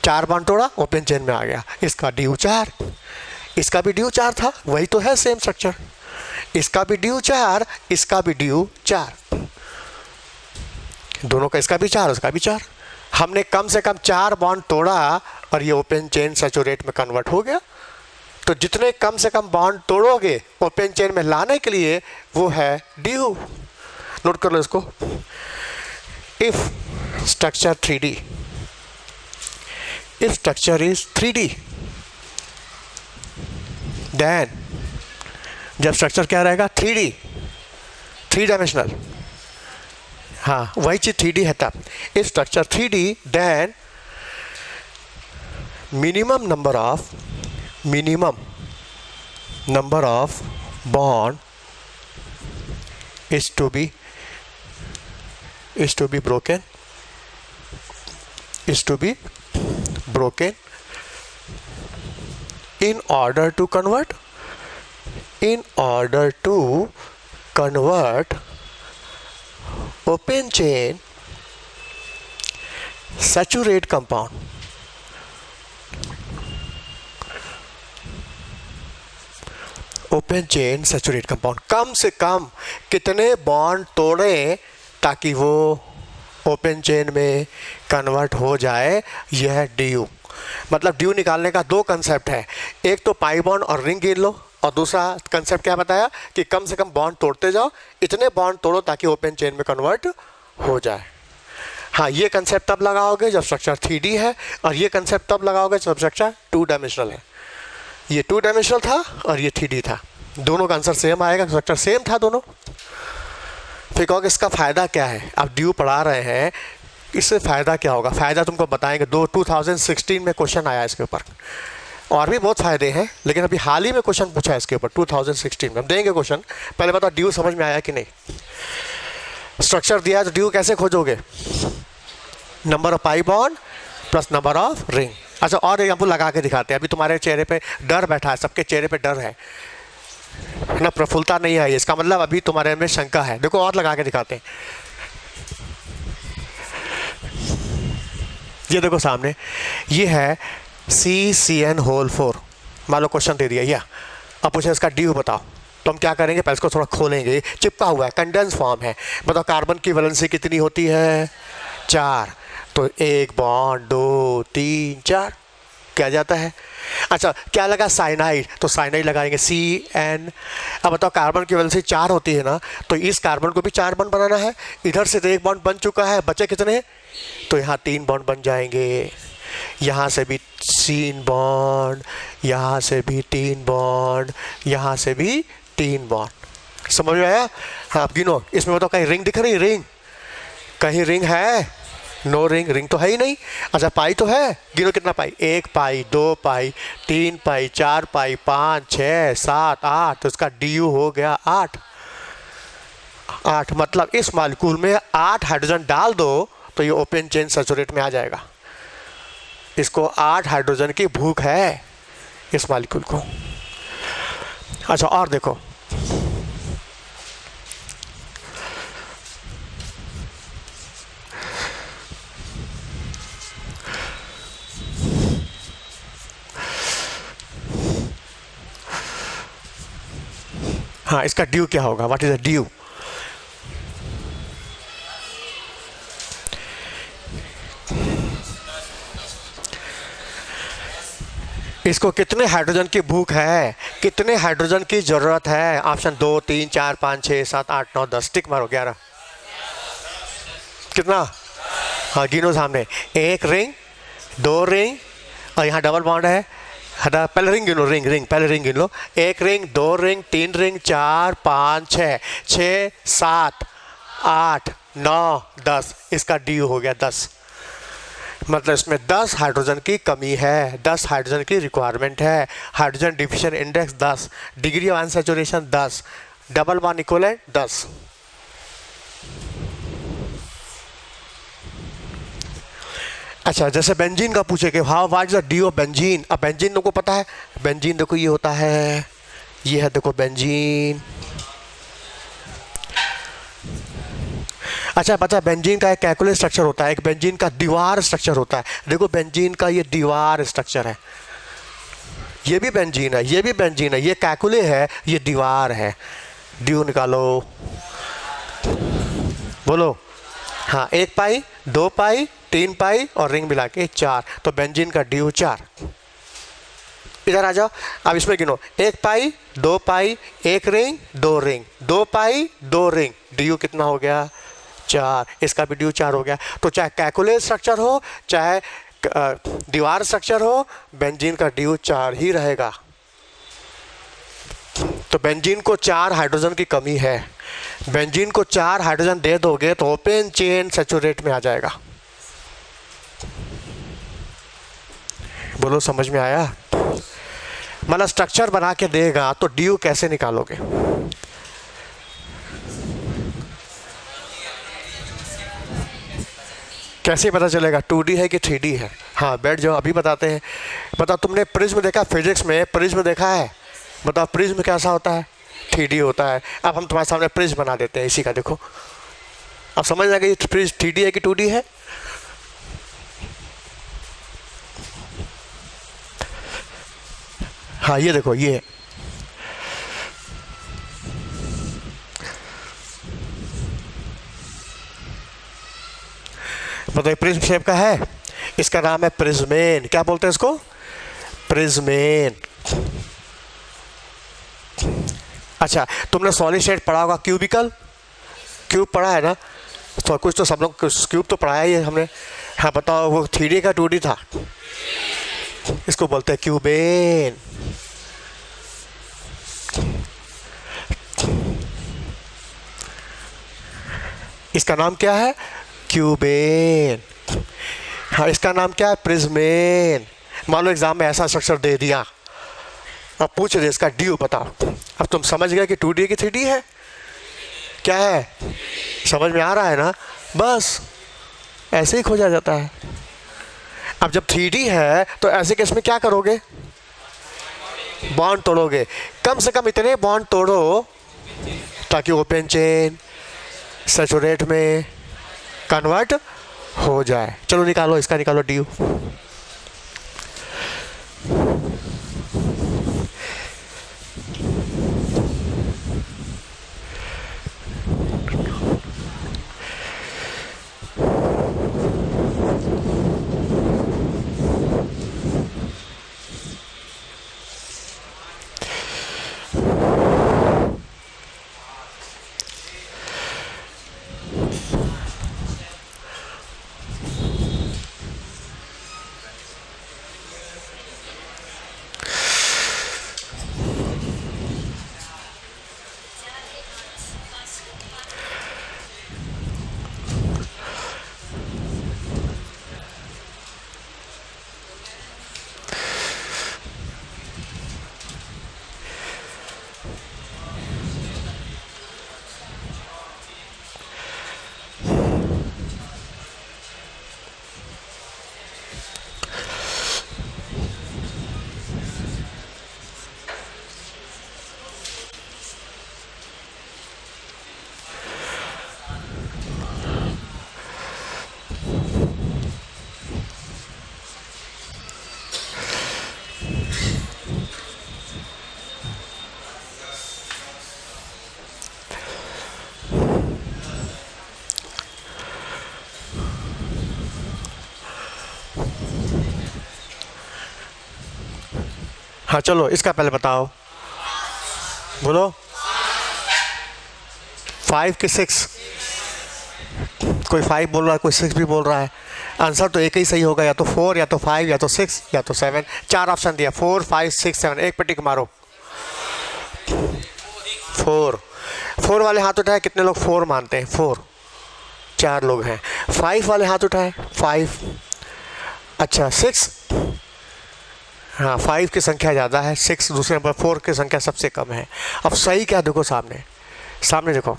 4 बॉन्ड तोड़ा, ओपन चेन में आ गया। इसका DO 4, इसका भी DO 4 था, वही तो है सेम स्ट्रक्चर। इसका भी DO 4, इसका भी DO 4, दोनों का, इसका भी 4 उसका भी 4। हमने कम से कम 4 बॉन्ड तोड़ा और ये ओपन चेन सैचुरेट में कन्वर्ट हो गया। तो जितने कम से कम बॉन्ड तोड़ोगे ओपन चेन में लाने के लिए, वो है DO। नोट कर लो इसको। If structure 3D, if structure is 3D, then जब स्ट्रक्चर क्या रहेगा, 3D, 3 डायमेंशनल, हाँ वही चीज 3D है तब। If structure 3D, then minimum number of bond is to be broken in order to convert open chain saturate compound open chain saturate compound. कम से कम कितने बॉन्ड तोड़ें ताकि वो ओपन चेन में कन्वर्ट हो जाए, यह DO। मतलब DO निकालने का 2 कंसेप्ट है, एक तो पाई बॉन्ड और रिंग गिन लो, और दूसरा कंसेप्ट क्या बताया कि कम से कम बॉन्ड तोड़ते जाओ, इतने बॉन्ड तोड़ो ताकि ओपन चेन में कन्वर्ट हो जाए। हाँ, ये कंसेप्ट तब लगाओगे जब स्ट्रक्चर 3D है, और ये कंसेप्ट तब लगाओगे जब स्ट्रक्चर 2 डायमेंशनल है। ये 2 डायमेंशनल था और ये 3D था, दोनों का आंसर सेम आएगा, स्ट्रक्चर सेम था दोनों। फिर कहोगे इसका फ़ायदा क्या है? आप ड्यू पढ़ा रहे हैं, इससे फ़ायदा क्या होगा? फ़ायदा तुमको बताएंगे। 2016 में क्वेश्चन आया इसके ऊपर, और भी बहुत फ़ायदे हैं, लेकिन अभी हाल ही में क्वेश्चन पूछा है इसके ऊपर 2016 में। हम देंगे क्वेश्चन। पहले बताओ ड्यू समझ में आया कि नहीं? स्ट्रक्चर दिया है तो ड्यू कैसे खोजोगे? Number of pi bond plus number of ring. अच्छा, और एग्जाम्पल लगा के दिखाते हैं। अभी तुम्हारे चेहरे पे डर बैठा है, सबके चेहरे पे डर है ना, प्रफुल्लता नहीं आई, इसका मतलब अभी तुम्हारे में शंका है। देखो और लगा के दिखाते हैं। ये देखो सामने, ये है CCN होल 4, मान लो क्वेश्चन दे दिया या अब पूछे इसका ड्यू बताओ, तो हम क्या करेंगे? पहले इसको थोड़ा खोलेंगे। चिपका हुआ है, कंडेंस फॉर्म है। बताओ कार्बन की वैलेंसी कितनी होती है? 4। तो 1 बॉन्ड 2 3 4 क्या जाता है? अच्छा, क्या लगा? साइनाइड, तो साइनाइड लगाएंगे CN। अब बताओ कार्बन की वैलेंसी 4 होती है ना, तो इस कार्बन को भी 4 बॉन्ड बनाना है। इधर से तो 1 बॉन्ड बन चुका है, बचे कितने? तो यहाँ 3 बॉन्ड बन जाएंगे। यहाँ से भी 3 बॉन्ड, यहाँ से भी 3 बॉन्ड, यहाँ से भी 3 बॉन्ड। समझ में आया? हाँ, आप गिनो। इसमें बताओ कहीं रिंग दिख रही? रिंग कहीं रिंग है? नो रिंग, रिंग तो है ही नहीं। अच्छा, पाई तो है, गिनो कितना पाई? 1 पाई 2 पाई 3 पाई 4 पाई 5 6 7 8, तो इसका ड्यू हो गया 8। मतलब इस मॉलिक्यूल में 8 हाइड्रोजन डाल दो तो ये ओपन चेन सैचुरेट में आ जाएगा। इसको 8 हाइड्रोजन की भूख है इस मॉलिक्यूल को। अच्छा, और देखो, हाँ, इसका ड्यू क्या होगा? What is the due? इसको कितने हाइड्रोजन की भूख है, कितने हाइड्रोजन की जरूरत है? ऑप्शन 2 3 4 5 6 7 8 9 10, टिक मारो। 11 कितना? हाँ, गिनो सामने। 1 रिंग 2 रिंग और यहाँ डबल बॉन्ड है। हटा, पहले रिंग गिनो, रिंग पहले रिंग गिन लो। 1 रिंग 2 रिंग 3 रिंग 4 5 6 7 8 9 10, इसका ड्यू हो गया 10। मतलब इसमें 10 हाइड्रोजन की कमी है, 10 हाइड्रोजन की रिक्वायरमेंट है। Hydrogen deficient index 10, degree of unsaturation 10, double bond equivalent 10। अच्छा, जैसे बेंजीन का पूछे कि how what is the due of benzene. अब बेंजीन लोगों को पता है, बेंजीन देखो ये होता है, ये है देखो बेंजीन। अच्छा, पता है बेंजीन का एक कैकुलस स्ट्रक्चर होता है, एक बेंजीन का दीवार स्ट्रक्चर होता है। देखो बेंजीन का ये दीवार स्ट्रक्चर है, ये भी बेंजीन है, ये भी बेंजीन है, ये कैकुले है, ये दीवार है। ड्यू निकालो, बोलो। हाँ, 1 पाई 2 पाई 3 पाई और रिंग मिला के 4, तो बेंजीन का ड्यू 4। इधर आ जाओ, अब इसमें गिनो। 1 पाई 2 पाई 1 रिंग 2 रिंग 2 पाई 2 रिंग, ड्यू कितना हो गया? 4। इसका भी ड्यू 4 हो गया। तो चाहे कैकुलेट स्ट्रक्चर हो चाहे दीवार स्ट्रक्चर हो, बेंजीन का ड्यू 4 ही रहेगा। तो बेंजीन को 4 हाइड्रोजन की कमी है। बेंजीन को 4 हाइड्रोजन दे दोगे तो ओपन चेन सैचुरेट में आ जाएगा। बोलो, समझ में आया? मतलब स्ट्रक्चर बना के देगा तो ड्यू कैसे निकालोगे? कैसे पता चलेगा 2D है कि 3D है? हाँ, बैठ जाओ, अभी बताते हैं। बताओ, तुमने प्रिज्म देखा? फिजिक्स में प्रिज्म देखा है? बताओ प्रिज्म कैसा होता है? 3D होता है। अब हम तुम्हारे सामने प्रिज्म बना देते हैं इसी का। देखो, अब समझ जाएगा ये प्रिज्म 3D है कि 2D है। हाँ, ये देखो, ये मतलब प्रिज्म शेप का है, इसका नाम है प्रिज्मेन। क्या बोलते हैं इसको? प्रिज्मेन। अच्छा, तुमने सॉलिड स्टेट पढ़ा होगा, क्यूबिकल, क्यूब पढ़ा है ना? तो कुछ तो सब लोग क्यूब तो पढ़ाया ही है हमने। हाँ बताओ, वो 3D का 2D था? इसको बोलते हैं क्यूबेन। इसका नाम क्या है? क्यूबेन। हाँ, इसका नाम क्या है? प्रिज्मेन। मान लो एग्जाम में ऐसा स्ट्रक्चर दे दिया, अब पूछ रहे इसका ड्यू बताओ। अब तुम समझ गए कि 2D की 3D है, क्या है? समझ में आ रहा है ना? बस ऐसे ही खोजा जाता है। अब जब 3D है तो ऐसे केस में क्या करोगे? बॉन्ड तोड़ोगे। कम से कम इतने बॉन्ड तोड़ो ताकि ओपन चेन सैचुरेट में कन्वर्ट हो जाए। चलो निकालो, इसका निकालो ड्यू। हाँ चलो, इसका पहले बताओ, बोलो। 5 कि 6? कोई 5 बोल रहा है, कोई 6 भी बोल रहा है। आंसर तो एक ही सही होगा, या तो 4 या तो 5 या तो 6 या तो 7। 4 ऑप्शन दिया, 4 5 6 7। एक पे टिक मारो। 4 वाले हाथ उठाए। कितने लोग 4 मानते हैं? 4, 4 लोग हैं। 5 वाले हाथ उठाए। 5। अच्छा 6? हाँ, 5 की संख्या ज़्यादा है, 6 दूसरे नंबर, 4 की संख्या सबसे कम है। अब सही क्या? देखो सामने देखो।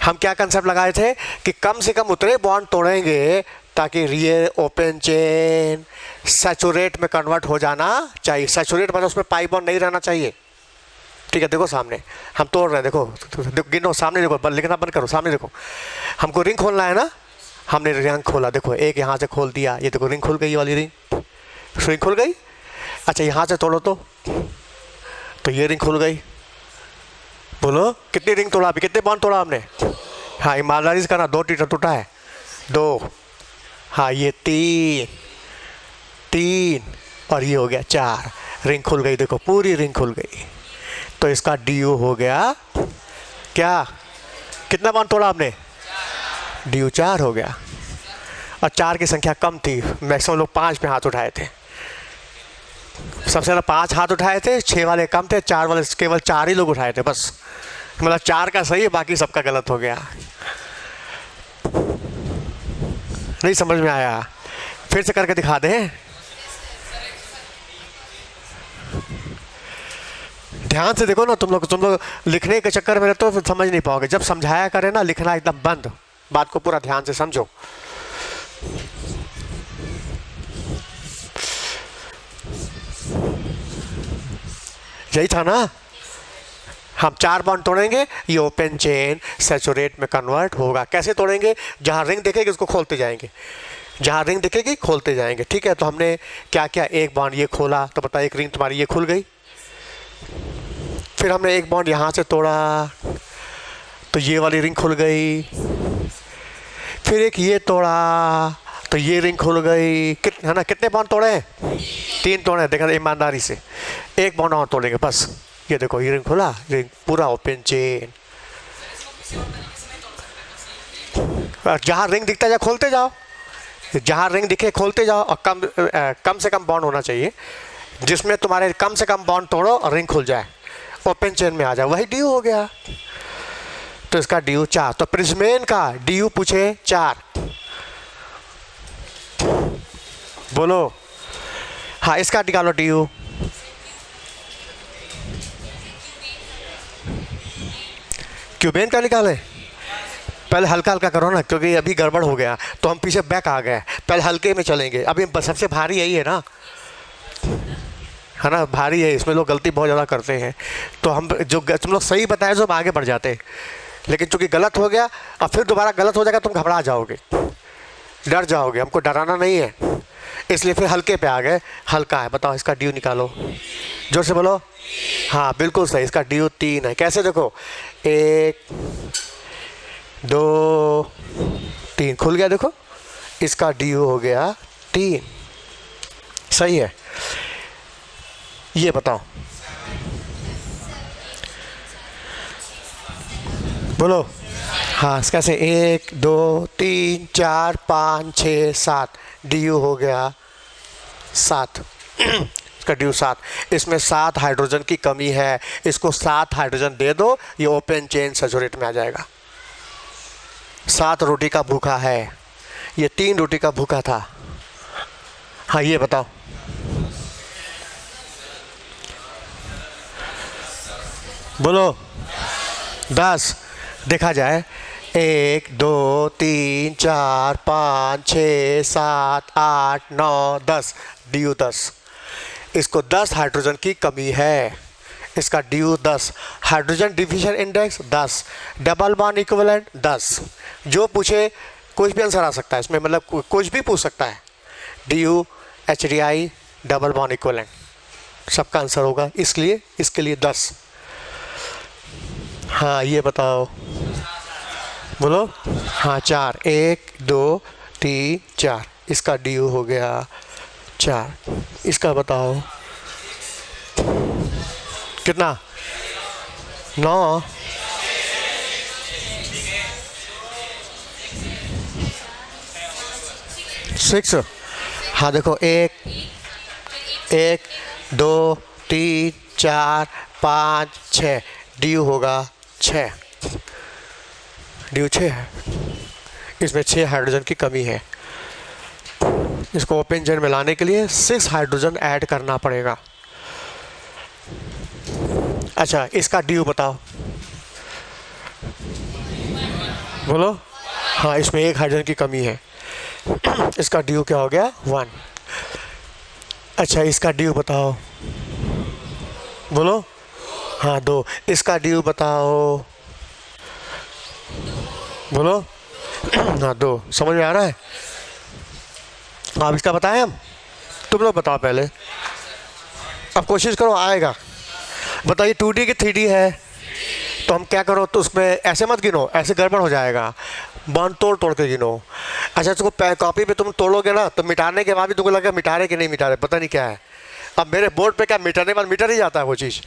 हम क्या कंसेप्ट लगाए थे कि कम से कम उतने बॉन्ड तोड़ेंगे ताकि रियर ओपन चेन सैचुरेट में कन्वर्ट हो जाना चाहिए। सैचुरेट मतलब उसमें पाई बॉन्ड नहीं रहना चाहिए। ठीक है, देखो सामने हम तोड़ रहे हैं। देखो गिनो, सामने देखो, लिखना बंद करो, सामने देखो। हमको रिंग खोलना है ना, हमने रिंग खोला। देखो एक यहाँ से खोल दिया, ये देखो रिंग खुल गई, ये वाली रिंग खुल गई। अच्छा यहाँ से तोड़ो तो ये रिंग खुल गई। बोलो कितनी रिंग तोड़ा? अभी कितने बॉन्ड तोड़ा हमने? हाँ ईमानदारी से करना। 2 टीटर टूटा है, 2। हाँ ये 3 और ये हो गया 4। रिंग खुल गई, देखो पूरी रिंग खुल गई। तो इसका ड्यू हो गया क्या? कितना बॉन्ड तोड़ा आपने? ड्यू 4 हो गया। और 4 की संख्या कम थी, मैक्सिमम लोग 5 पे हाथ उठाए थे। सबसे ज़्यादा 5 हाथ उठाए थे, 6 वाले कम थे, 4 वाले केवल 4 ही लोग उठाए थे बस। मतलब 4 का सही है, बाकी सबका गलत हो गया। नहीं समझ में आया? फिर से करके दिखा दें। ध्यान से देखो ना, तुम लोग लिखने के चक्कर में तो समझ नहीं पाओगे। जब समझाया करे ना, लिखना एकदम बंद, बात को पूरा ध्यान से समझो। यही था ना? हम 4 बॉन्ड तोड़ेंगे, ये ओपन चेन सैचुरेट में कन्वर्ट होगा। कैसे तोड़ेंगे? जहाँ रिंग दिखेगी उसको खोलते जाएंगे, जहाँ रिंग दिखेगी खोलते जाएंगे। ठीक है, तो हमने क्या किया? एक बॉन्ड ये खोला तो बताइए एक रिंग तुम्हारी ये खुल गई। फिर हमने एक बॉन्ड यहाँ से तोड़ा तो ये वाली रिंग खुल गई। फिर एक ये तोड़ा तो ये रिंग खुल गई। है ना? कितने बॉन्ड तोड़े? 3 तोड़े। देखा ईमानदारी से। एक बॉन्ड और तोड़ेंगे बस। ये देखो ये रिंग खुला, रिंग पूरा ओपन चेन। जहाँ रिंग दिखता है खोलते जाओ, जहाँ रिंग दिखे खोलते जाओ, और कम से कम बॉन्ड होना चाहिए जिसमें तुम्हारे कम से कम बॉन्ड तोड़ो और रिंग खुल जाए, ओपन चेन में आ जाए, वही डी हो गया। तो इसका डी यू 4। तो प्रिज्मेन का डी यू पूछे 4, बोलो। हाँ, इसका निकालो डी यू। क्यूबेन का निकालें, पहले हल्का हल्का करो ना, क्योंकि अभी गड़बड़ हो गया तो हम पीछे बैक आ गए। पहले हल्के में चलेंगे, अभी सबसे भारी यही है ना, है ना, भारी है, इसमें लोग गलती बहुत ज़्यादा करते हैं। तो हम जो तुम लोग सही बताए जो हम आगे बढ़ जाते हैं, लेकिन चूंकि गलत हो गया और फिर दोबारा गलत हो जाएगा, तुम घबरा जाओगे, डर जाओगे। हमको डराना नहीं है, इसलिए फिर हल्के पे आ गए। हल्का है, बताओ इसका डी यू निकालो, जोर से बोलो। हाँ बिल्कुल सही, इसका डी यू 3 है। कैसे, देखो 1 2 3 खुल गया, देखो इसका डी यू हो गया 3, सही है। ये बताओ, बोलो। हाँ, कैसे 1 2 3 4 5 6 7, डी यू हो गया 7। इसका डी यू 7। इसमें 7 हाइड्रोजन की कमी है, इसको 7 हाइड्रोजन दे दो, ये ओपन चेन सैचुरेट में आ जाएगा। 7 रोटी का भूखा है, ये 3 रोटी का भूखा था। हाँ ये बताओ, बोलो। 10 देखा जाए, 1 2 3 4 5 6 7 8 9 10, डी यू 10। इसको 10 हाइड्रोजन की कमी है, इसका D you 10। Hydrogen deficient index 10, double bond equivalent 10। जो पूछे कुछ भी आंसर आ सकता है इसमें, मतलब कुछ भी पूछ सकता है। D U H D I double bond equivalent सबका आंसर होगा, इसलिए इसके लिए 10। हाँ ये बताओ, बोलो। हाँ 4, 1 2 3 4, इसका डी यू हो गया 4। इसका बताओ कितना, 9। सिक्स। हाँ देखो, 1 2 3 4 5 6, डी यू होगा 6, डी यू 6 है। इसमें 6 हाइड्रोजन की कमी है, इसको ओपन चेन में लाने के लिए 6 हाइड्रोजन ऐड करना पड़ेगा। अच्छा, इसका डी यू बताओ, बोलो। हाँ, इसमें 1 हाइड्रोजन की कमी है, इसका डी यू क्या हो गया 1। अच्छा, इसका डी यू बताओ, बोलो। हाँ 2, इसका डी यू बताओ, बोलो। हाँ 2, समझ में आ रहा है। आप इसका बताएं, हम तुम लोग बताओ पहले, अब कोशिश करो आएगा। बताइए 2D की 3D है, तो हम क्या करो, तो उसमें ऐसे मत गिनो, ऐसे गड़बड़ हो जाएगा, बॉन्ड तोड़ के गिनो। अच्छा, इसको कॉपी पे तुम तोड़ोगे ना, तो मिटाने के बाद भी तुमको लगेगा मिटा रहे कि नहीं मिटा रहे, पता नहीं क्या है। अब मेरे बोर्ड पे क्या मिटाने बाद मिटा नहीं जाता है वो चीज़,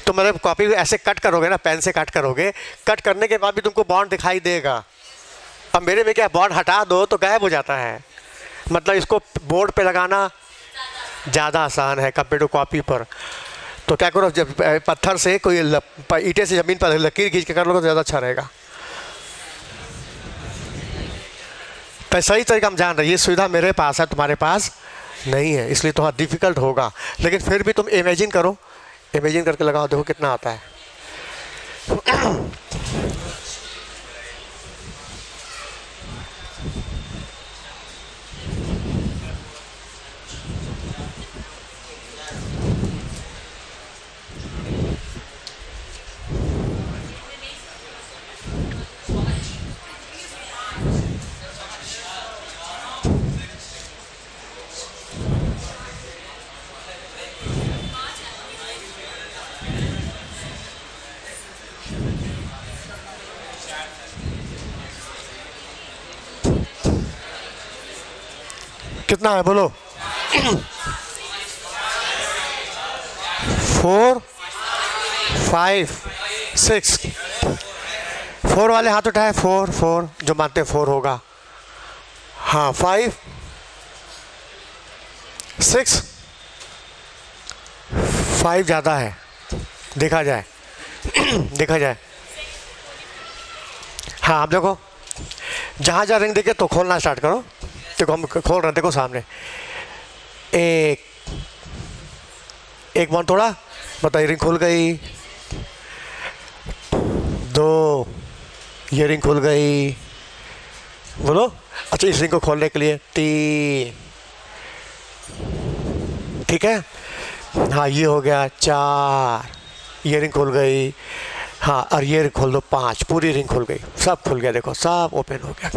तो मतलब कॉपी ऐसे कट करोगे ना, पेन से कट करोगे, कट करने के बाद भी तुमको बॉन्ड दिखाई देगा। अब मेरे में क्या, बॉन्ड हटा दो तो गायब हो जाता है। मतलब इसको बोर्ड पे लगाना ज़्यादा आसान है कंपेयर टू कॉपी पर। तो क्या करो, जब पत्थर से कोई ईंटे से ज़मीन पर लकीर खींच के कर लोगे तो ज़्यादा अच्छा रहेगा। तो सही तरीका हम जान रहे, ये सुविधा मेरे पास है, तुम्हारे पास नहीं है, इसलिए थोड़ा डिफ़िकल्ट होगा। लेकिन फिर भी तुम इमेजिन करो, इमेजिन करके लगाओ, देखो कितना आता है। कितना है बोलो। 4 5 6, 4 वाले हाथ उठाए, 4 4 जो मानते 4 होगा। हाँ 5 6 5 ज़्यादा है, देखा जाए देखा जाए। हाँ आप देखो, जहाँ जहाँ रिंग देखे तो खोलना स्टार्ट करो। देखो हम खोल रहे हैं, देखो सामने एक बाउंड तोड़ा, बताइए रिंग खुल गई। 2 ये रिंग खुल गई, बोलो। अच्छा इस रिंग को खोलने के लिए 3, ठीक है। हाँ ये हो गया 4, ये रिंग खुल गई। हाँ और ये रिंग खोल दो 5, पूरी रिंग खुल गई, सब खुल गया, देखो सब ओपन हो गया।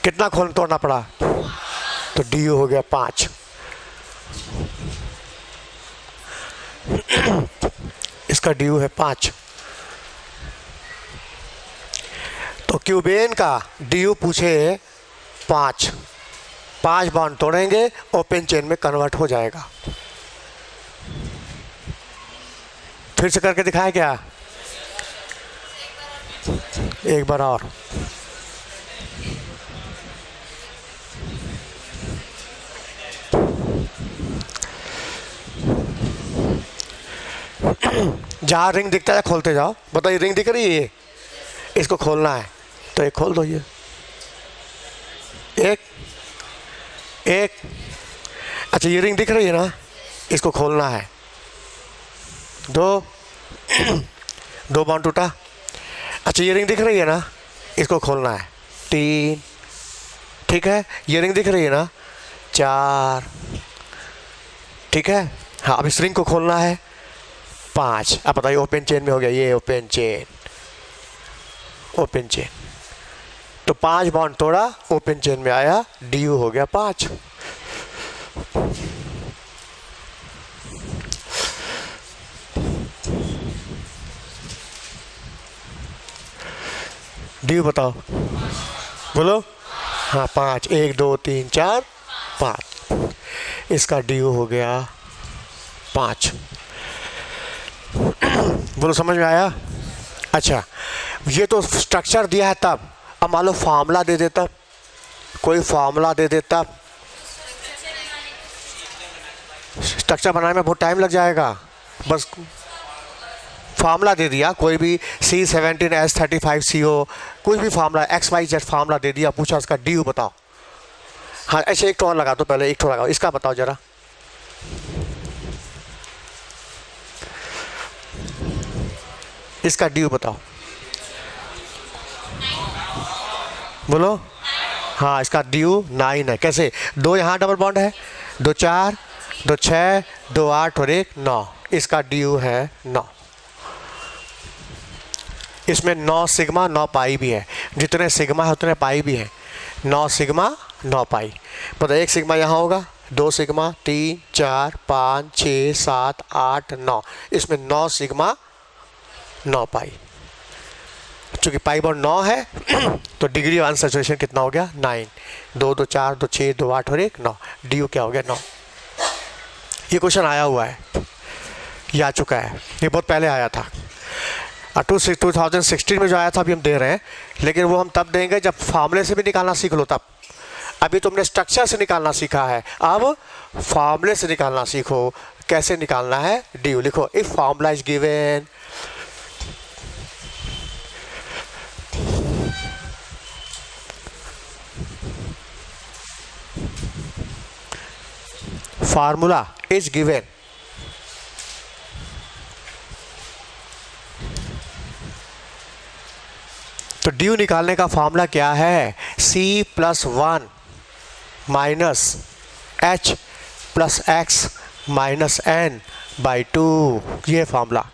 कितना खोल तोड़ना पड़ा, तो डी हो गया 5। इसका डी है 5। तो क्यूबेन का डी पूछे 5 बाउंड तोड़ेंगे, ओपन चेन में कन्वर्ट हो जाएगा। फिर से करके दिखाया क्या, एक बार और। जहाँ रिंग दिखता है खोलते जाओ। बताइए रिंग दिख रही है, ये इसको खोलना है तो एक खोल दो, ये एक। अच्छा ये रिंग दिख रही है ना, इसको खोलना है। 2 बाउंड टूटा। अच्छा ये रिंग दिख रही है ना, इसको खोलना है। 3, ठीक है। ये रिंग दिख रही है ना, 4, ठीक है। हाँ अब इस रिंग को खोलना है 5। अब बताइए ओपन चेन में हो गया, ये ओपन चेन। तो 5 बाउंड तोड़ा, ओपन चेन में आया, डी हो गया 5। डी बताओ, बोलो। हाँ 5, 1 2 3 4 5, इसका डी हो गया 5। बोलो समझ में आया। अच्छा ये तो स्ट्रक्चर दिया है तब, अब मान लो फार्मूला दे देता, कोई फार्मूला दे देता, स्ट्रक्चर बनाने में बहुत टाइम लग जाएगा। बस फार्मूला दे दिया, कोई भी C17H35CO कोई भी फार्मूला XYZ फार्मूला दे दिया, पूछा उसका डी बताओ। हाँ ऐसे एक और लगा दो, पहले एक लगाओ, इसका बताओ जरा। इसका डी बताओ, बोलो। हाँ इसका डी 9 है। कैसे, 2 यहाँ डबल बॉन्ड है, 2 4 2 6 2 8 और 1 9, इसका डी है 9। इसमें 9 सिग्मा 9 पाई भी है, जितने सिग्मा है उतने पाई भी है। 9 सिग्मा 9 पाई, पता 1 सिग्मा यहाँ होगा, 2 सिग्मा 3 4 5 6 7 8 9, इसमें 9 सिग्मा 9 पाई। चूँकि पाई बॉन्ड 9 है तो डिग्री ऑफ अनसैचुरेशन कितना हो गया 9। 2 2 4 2 6 2 8 और 1 9, डी क्या हो गया 9। ये क्वेश्चन आया हुआ है, ये आ चुका है, ये बहुत पहले आया था। 2016 में जो आया था अभी हम दे रहे हैं, लेकिन वो हम तब देंगे जब फार्मूले से भी निकालना सीख लो तब। अभी तुमने स्ट्रक्चर से निकालना सीखा है, अब फार्मूले से निकालना सीखो। कैसे निकालना है, डी लिखो। If formula is given, formula is given, तो ड्यू निकालने का फॉर्मूला क्या है, C+1 minus H plus X minus N/2, ये फॉर्मूला।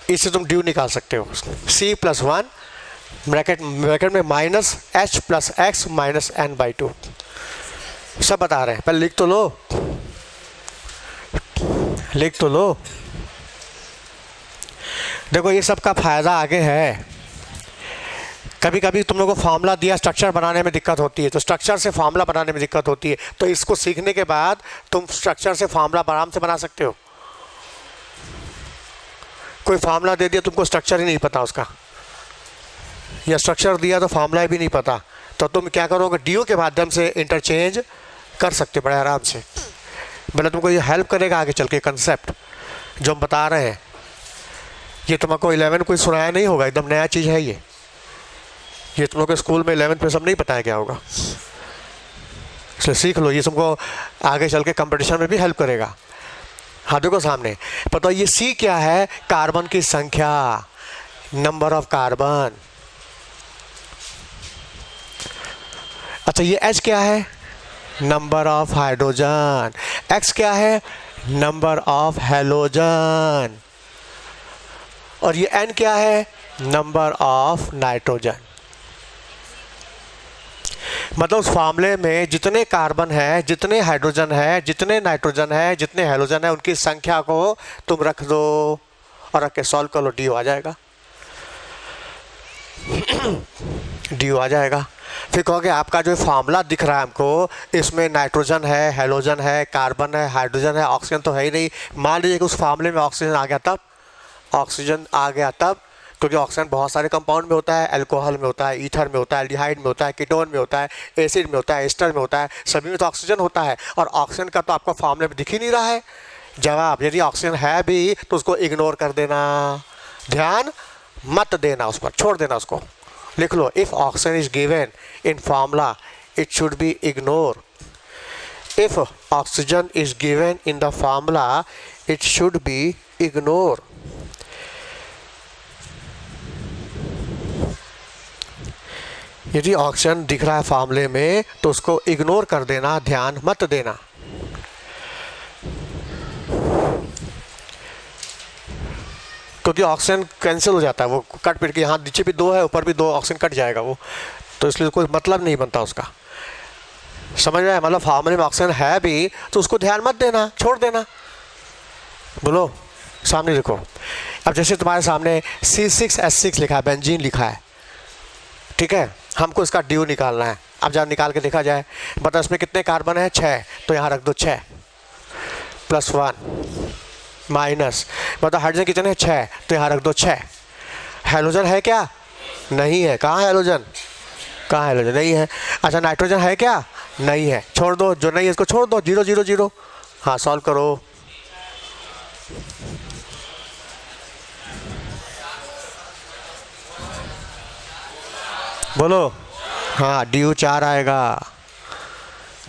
इससे तुम ड्यू निकाल सकते हो। C+1 ब्रैकेट में minus H plus X minus N/2, सब बता रहे हैं। पहले लिख तो लो। देखो ये सब का फ़ायदा आगे है। कभी कभी तुम लोगों को फार्मूला दिया, स्ट्रक्चर बनाने में दिक्कत होती है, तो स्ट्रक्चर से फार्मूला बनाने में दिक्कत होती है, तो इसको सीखने के बाद तुम स्ट्रक्चर से फार्मूला आराम से बना सकते हो। कोई फार्मूला दे दिया, तुमको स्ट्रक्चर ही नहीं पता उसका, या स्ट्रक्चर दिया तो फार्मूला भी नहीं पता, तो तुम क्या करोगे, डी के माध्यम से इंटरचेंज कर सकते बड़े आराम से। भले तुमको ये हेल्प करेगा आगे चल के कंसेप्ट जो हम बता रहे हैं। ये तुमको 11 कोई सुनाया नहीं होगा, एकदम नया चीज़ है ये तुम लोग के स्कूल में 11th में सब नहीं बताया क्या होगा, इसलिए सीख लो, ये तुमको आगे चल के कंपटीशन में भी हेल्प करेगा। हाँ देखो सामने, पता ये सी क्या है, कार्बन की संख्या, नंबर ऑफ कार्बन। अच्छा ये H क्या है, नंबर ऑफ हाइड्रोजन। X क्या है, नंबर ऑफ हैलोजन। और ये N क्या है, नंबर ऑफ नाइट्रोजन। मतलब उस फार्मूले में जितने कार्बन है, जितने हाइड्रोजन है, जितने नाइट्रोजन है, जितने हैलोजन है, उनकी संख्या को तुम रख दो और रख के सॉल्व कर लो, डी आ जाएगा। डी आ जाएगा। फिर कहोगे आपका जो फार्मूला दिख रहा है हमको, इसमें नाइट्रोजन है, हैलोजन है, कार्बन है, हाइड्रोजन है, ऑक्सीजन तो है ही नहीं। मान लीजिए कि उस फार्मूले में ऑक्सीजन आ गया तब, ऑक्सीजन आ गया तब, क्योंकि ऑक्सीजन बहुत सारे कंपाउंड में होता है, अल्कोहल में होता है, ईथर में होता है, एल्डिहाइड में होता है, कीटोन में होता है, एसिड में होता है, एस्टर में होता है, सभी में तो ऑक्सीजन होता है। और ऑक्सीजन का तो आपको फार्मूले में दिख ही नहीं रहा है। जवाब, यदि ऑक्सीजन है भी तो उसको इग्नोर कर देना, ध्यान मत देना उस पर, छोड़ देना उसको। लिख लो, if oxygen is given in formula it should be ignore. If oxygen is given in the formula it should be ignore. यदि ऑक्सीजन दिख रहा है फार्मूले में तो उसको इग्नोर कर देना, ध्यान मत देना। क्योंकि ऑक्सीजन कैंसिल हो जाता है, वो कट पिट के, यहाँ नीचे भी 2 है, ऊपर भी 2, ऑक्सीजन कट जाएगा वो, तो इसलिए कोई मतलब नहीं बनता उसका। समझ रहे हैं, मतलब फार्मूले में ऑक्सीजन है भी तो उसको ध्यान मत देना, छोड़ देना। बोलो, सामने लिखो। अब जैसे तुम्हारे सामने C6H6 लिखा है, बेंजीन लिखा है, ठीक है, हमको इसका ड्यू निकालना है। अब जब निकाल के देखा जाए, बता इसमें कितने कार्बन है, 6, तो यहाँ रख दो 6 + 1 माइनस, बता हाइड्रोजन कितने हैं, 6, तो यहाँ रख दो 6। हैलोजन है क्या, नहीं है, कहाँ है हैलोजन, कहाँ है हैलोजन, नहीं है। अच्छा नाइट्रोजन है क्या, नहीं है, छोड़ दो, जो नहीं है इसको छोड़ दो, 0 0 0। हाँ सॉल्व करो। बोलो, हाँ ड्यू 4 आएगा,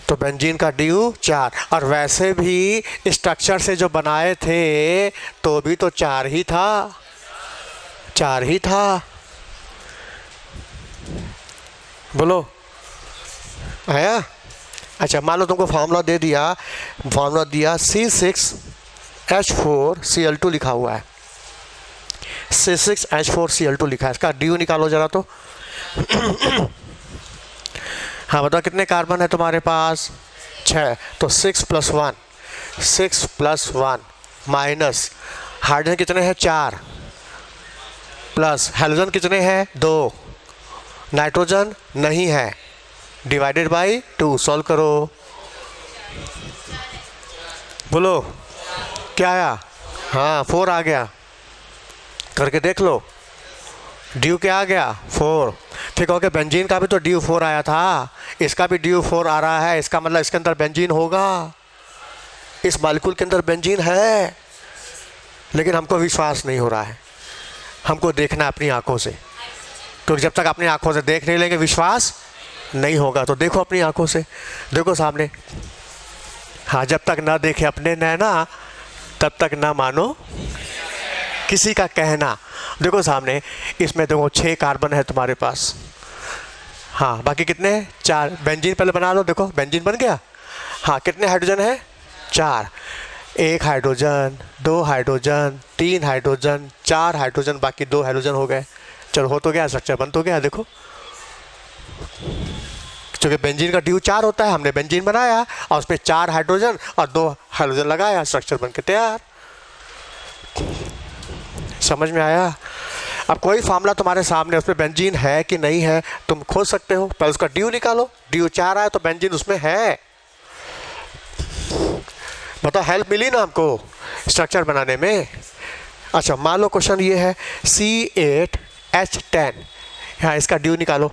तो बेंजीन का ड्यू 4। और वैसे भी स्ट्रक्चर से जो बनाए थे तो भी तो 4 ही था, 4 ही था। बोलो, आया। अच्छा मान लो तुमको फार्मूला दे दिया, फार्मूला दिया C6H4Cl2 लिखा हुआ है, C6H4Cl2 लिखा है, इसका ड्यू निकालो जरा तो। हाँ बताओ कितने कार्बन है तुम्हारे पास, 6, तो 6 + 1, 6 + 1 माइनस, हाइड्रोजन कितने हैं, 4, प्लस हैलोजन कितने हैं, 2, नाइट्रोजन नहीं है, डिवाइडेड बाई 2, सॉल्व करो। बोलो क्या आया, हाँ 4 आ गया, करके देख लो, ड्यू क्या आ गया, 4। फिर कहोगे बेंजीन का भी तो ड्यू 4 आया था, इसका भी ड्यू 4 आ रहा है, इसका मतलब इसके अंदर बेंजीन होगा, इस मॉलिक्यूल के अंदर बेंजीन है, लेकिन हमको विश्वास नहीं हो रहा है, हमको देखना अपनी आंखों से, क्योंकि जब तक अपनी आंखों से देख नहीं लेंगे विश्वास नहीं होगा। तो देखो अपनी आंखों से, देखो सामने, हाँ जब तक ना देखे अपने नैना तब तक ना मानो किसी का कहना। देखो सामने, इसमें देखो 6 कार्बन है तुम्हारे पास, हाँ बाकी कितने, 4। बेंजीन पहले बना लो, देखो बेंजीन बन गया। हाँ कितने हाइड्रोजन है, 4, 1 हाइड्रोजन, 2 हाइड्रोजन, 3 हाइड्रोजन, 4 हाइड्रोजन, बाकी 2 हाइड्रोजन हो गए। चलो हो तो गया, स्ट्रक्चर बन तो गया। देखो क्योंकि बेंजीन का ड्यू 4 होता है, हमने बेंजीन बनाया और उस पर 4 हाइड्रोजन और 2 हाइड्रोजन लगाया, स्ट्रक्चर बन के तैयार। समझ में आया। अब कोई फार्मूला तुम्हारे सामने, उसमें बेंजीन है कि नहीं है तुम खोज सकते हो, पहले उसका ड्यू निकालो, ड्यू 4 आया तो बेंजीन उसमें है। बताओ हेल्प मिली ना हमको स्ट्रक्चर बनाने में। अच्छा मान लो क्वेश्चन ये है C8H10, हाँ इसका ड्यू निकालो।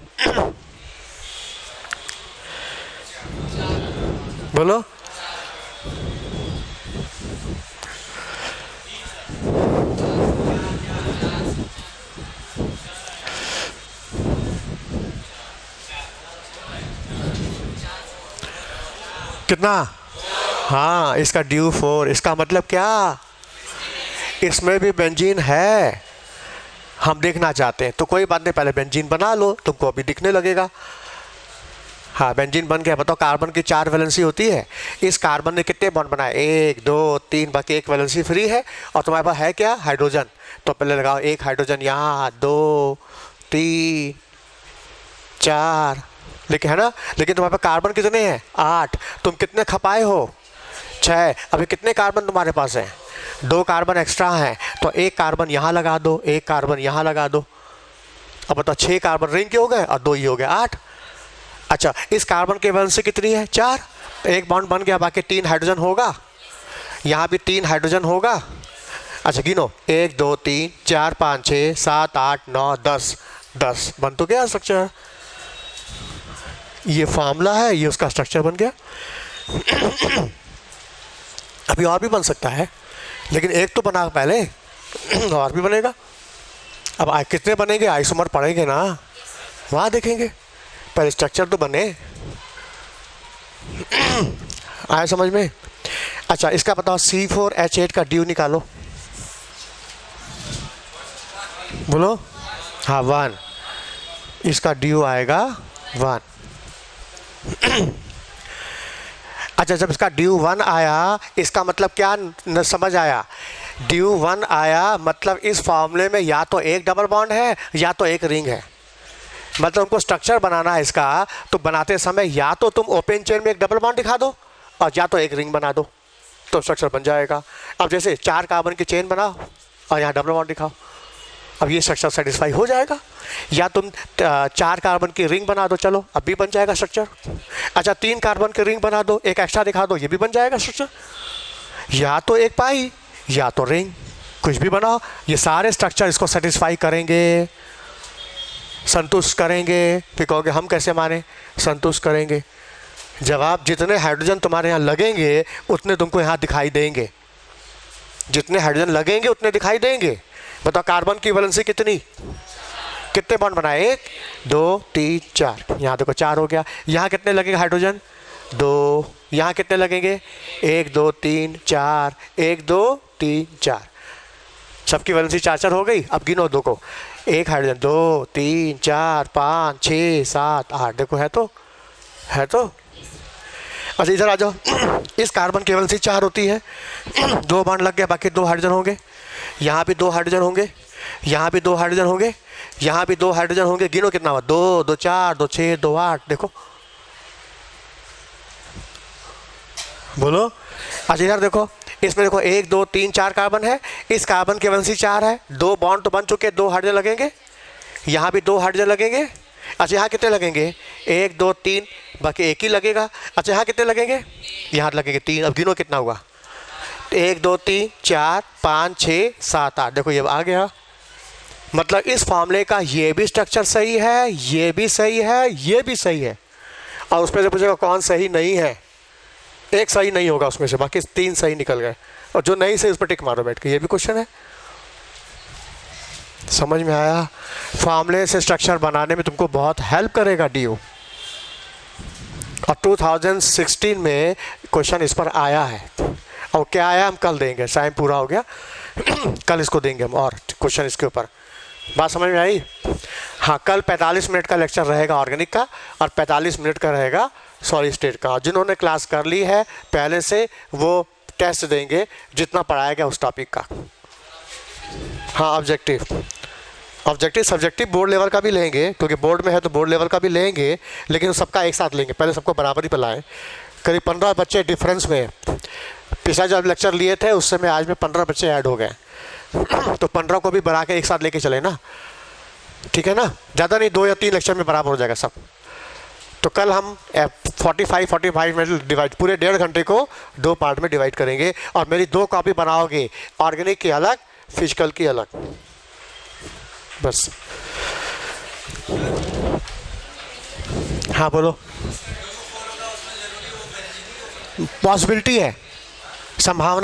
बोलो। कितना? हाँ इसका ड्यू 4। इसका मतलब क्या? इसमें भी बेंजीन है, हम देखना चाहते हैं। तो कोई बात नहीं, पहले बेंजीन बना लो, तुमको अभी दिखने लगेगा। हाँ बेंजीन बन गया। बताओ कार्बन की 4 वैलेंसी होती है, इस कार्बन ने कितने बॉन्ड बनाए? 1 2 3, बाकी एक वैलेंसी फ्री है। और तुम्हारे पास है क्या? हाइड्रोजन। तो पहले लगाओ एक हाइड्रोजन यहाँ, 2 3 4, लेकिन है ना, लेकिन तुम्हारे पास कार्बन कितने हैं? 8। तुम कितने खपाए हो? 6। अभी कितने कार्बन तुम्हारे पास हैं? 2 कार्बन एक्स्ट्रा हैं, तो एक कार्बन यहाँ लगा दो, एक कार्बन यहाँ लगा दो। अब बताओ 6 कार्बन रिंग के हो गए और 2 ही हो गए 8। अच्छा इस कार्बन के वैलेंसी कितनी है? 4। एक बॉन्ड बन गया, बाकी 3 हाइड्रोजन होगा, यहाँ भी 3 हाइड्रोजन होगा। अच्छा गिनो, 1 2 3 4 5 6 7 8 9 10, 10 बन तो गया स्ट्रक्चर। ये फार्मूला है, ये उसका स्ट्रक्चर बन गया। अभी और भी बन सकता है, लेकिन एक तो बना पहले, और भी बनेगा। अब कितने बनेंगे? आइसोमर पढ़ेंगे ना, वहाँ देखेंगे, पहले स्ट्रक्चर तो बने। आया समझ में? अच्छा इसका बताओ C4H8 का ड्यू निकालो। बोलो। हाँ 1, इसका ड्यू आएगा 1। अच्छा जब इसका ड्यू 1 आया, इसका मतलब क्या न समझ आया? ड्यू 1 आया मतलब इस फॉर्मूले में या तो एक डबल बॉन्ड है या तो एक रिंग है। मतलब हमको स्ट्रक्चर बनाना है इसका, तो बनाते समय या तो तुम ओपन चेन में एक डबल बॉन्ड दिखा दो और या तो एक रिंग बना दो, तो स्ट्रक्चर बन जाएगा। अब जैसे 4 कार्बन की चेन बनाओ और यहाँ डबल बॉन्ड दिखाओ, अब ये स्ट्रक्चर सेटिस्फाई हो जाएगा। या तुम 4 कार्बन की रिंग बना दो, चलो अब भी बन जाएगा स्ट्रक्चर। अच्छा 3 कार्बन की रिंग बना दो, एक एक्स्ट्रा दिखा दो, ये भी बन जाएगा स्ट्रक्चर। या तो एक पाई या तो रिंग, कुछ भी बनाओ, ये सारे स्ट्रक्चर इसको सेटिस्फाई करेंगे, संतुष्ट करेंगे। फिर कहोगे हम कैसे माने? संतुष्ट करेंगे। जवाब जितने हाइड्रोजन तुम्हारे यहाँ लगेंगे उतने तुमको यहाँ दिखाई देंगे, जितने हाइड्रोजन लगेंगे उतने दिखाई देंगे। बताओ कार्बन की वैलेंसी कितनी? कितने बॉन्ड बनाए? 1 2 3 4, यहाँ देखो 4 हो गया। यहाँ कितने लगेंगे हाइड्रोजन? 2। यहाँ कितने लगेंगे? 1 2 3 4, 1 2 3 4, सबकी वैलेंसी 4 हो गई। अब गिनो दो को, एक हाइड्रोजन, 2 3 4 5 6 7 8, देखो है तो अच्छा इधर आ जाओ। इस कार्बन की वैलेंसी 4 होती है, 2 बॉन्ड लग गया, बाकी 2 हाइड्रोजन होंगे। यहाँ भी 2 हाइड्रोजन होंगे, यहाँ भी 2 हाइड्रोजन होंगे, यहाँ भी 2 हाइड्रोजन होंगे। गिनो कितना हुआ? 2 2 4 2 6 2 8, देखो बोलो। अच्छा इधर देखो, इसमें देखो 1 2 3 4 कार्बन है, इस कार्बन की वैलेंसी 4 है, 2 बॉन्ड तो बन चुके, 2 हाइड्रोजन लगेंगे, यहाँ भी 2 हाइड्रोजन लगेंगे। अच्छा यहाँ कितने लगेंगे? 1 2 3, बाकी एक ही लगेगा। अच्छा यहाँ कितने लगेंगे? यहाँ लगेंगे 3। अब गिनो कितना हुआ? 1 2 3 4 5 6 7 8, देखो ये आ गया। मतलब इस फॉर्मूले का ये भी स्ट्रक्चर सही है, ये भी सही है, ये भी सही है। और उसमें से पूछेगा कौन सही नहीं है? एक सही नहीं होगा उसमें से, बाकी 3 सही निकल गए, और जो नहीं सही उस पर टिक मारो बैठ के। ये भी क्वेश्चन है, समझ में आया? फॉर्मूले से स्ट्रक्चर बनाने में तुमको बहुत हेल्प करेगा ड्यू। और 2016 में क्वेश्चन इस पर आया है, और क्या आया हम कल देंगे, टाइम पूरा हो गया। कल इसको देंगे हम और क्वेश्चन इसके ऊपर। बात समझ में आई? हाँ कल 45 मिनट का लेक्चर रहेगा ऑर्गेनिक का, और 45 मिनट का रहेगा सॉलिड स्टेट का। जिन्होंने क्लास कर ली है पहले से, वो टेस्ट देंगे जितना पढ़ाया गया उस टॉपिक का। हाँ ऑब्जेक्टिव सब्जेक्टिव बोर्ड लेवल का भी लेंगे, क्योंकि बोर्ड में है तो बोर्ड लेवल का भी लेंगे, लेकिन सबका एक साथ लेंगे। पहले सबको बराबरी पर लाएँ। करीब 15 बच्चे डिफरेंस में, पिछला जब लेक्चर लिए थे उससे में आज में 15 बच्चे ऐड हो गए, तो 15 को भी बढ़ा के एक साथ लेके चले ना, ठीक है ना? ज़्यादा नहीं, 2 या 3 लेक्चर में बराबर हो जाएगा सब। तो कल हम 45 मिनट डिवाइड, पूरे 1.5 घंटे को 2 पार्ट में डिवाइड करेंगे। और मेरी 2 कॉपी बनाओगे, ऑर्गेनिक की अलग, फिजिकल की अलग। बस। हाँ बोलो। पॉसिबिलिटी है, संभावना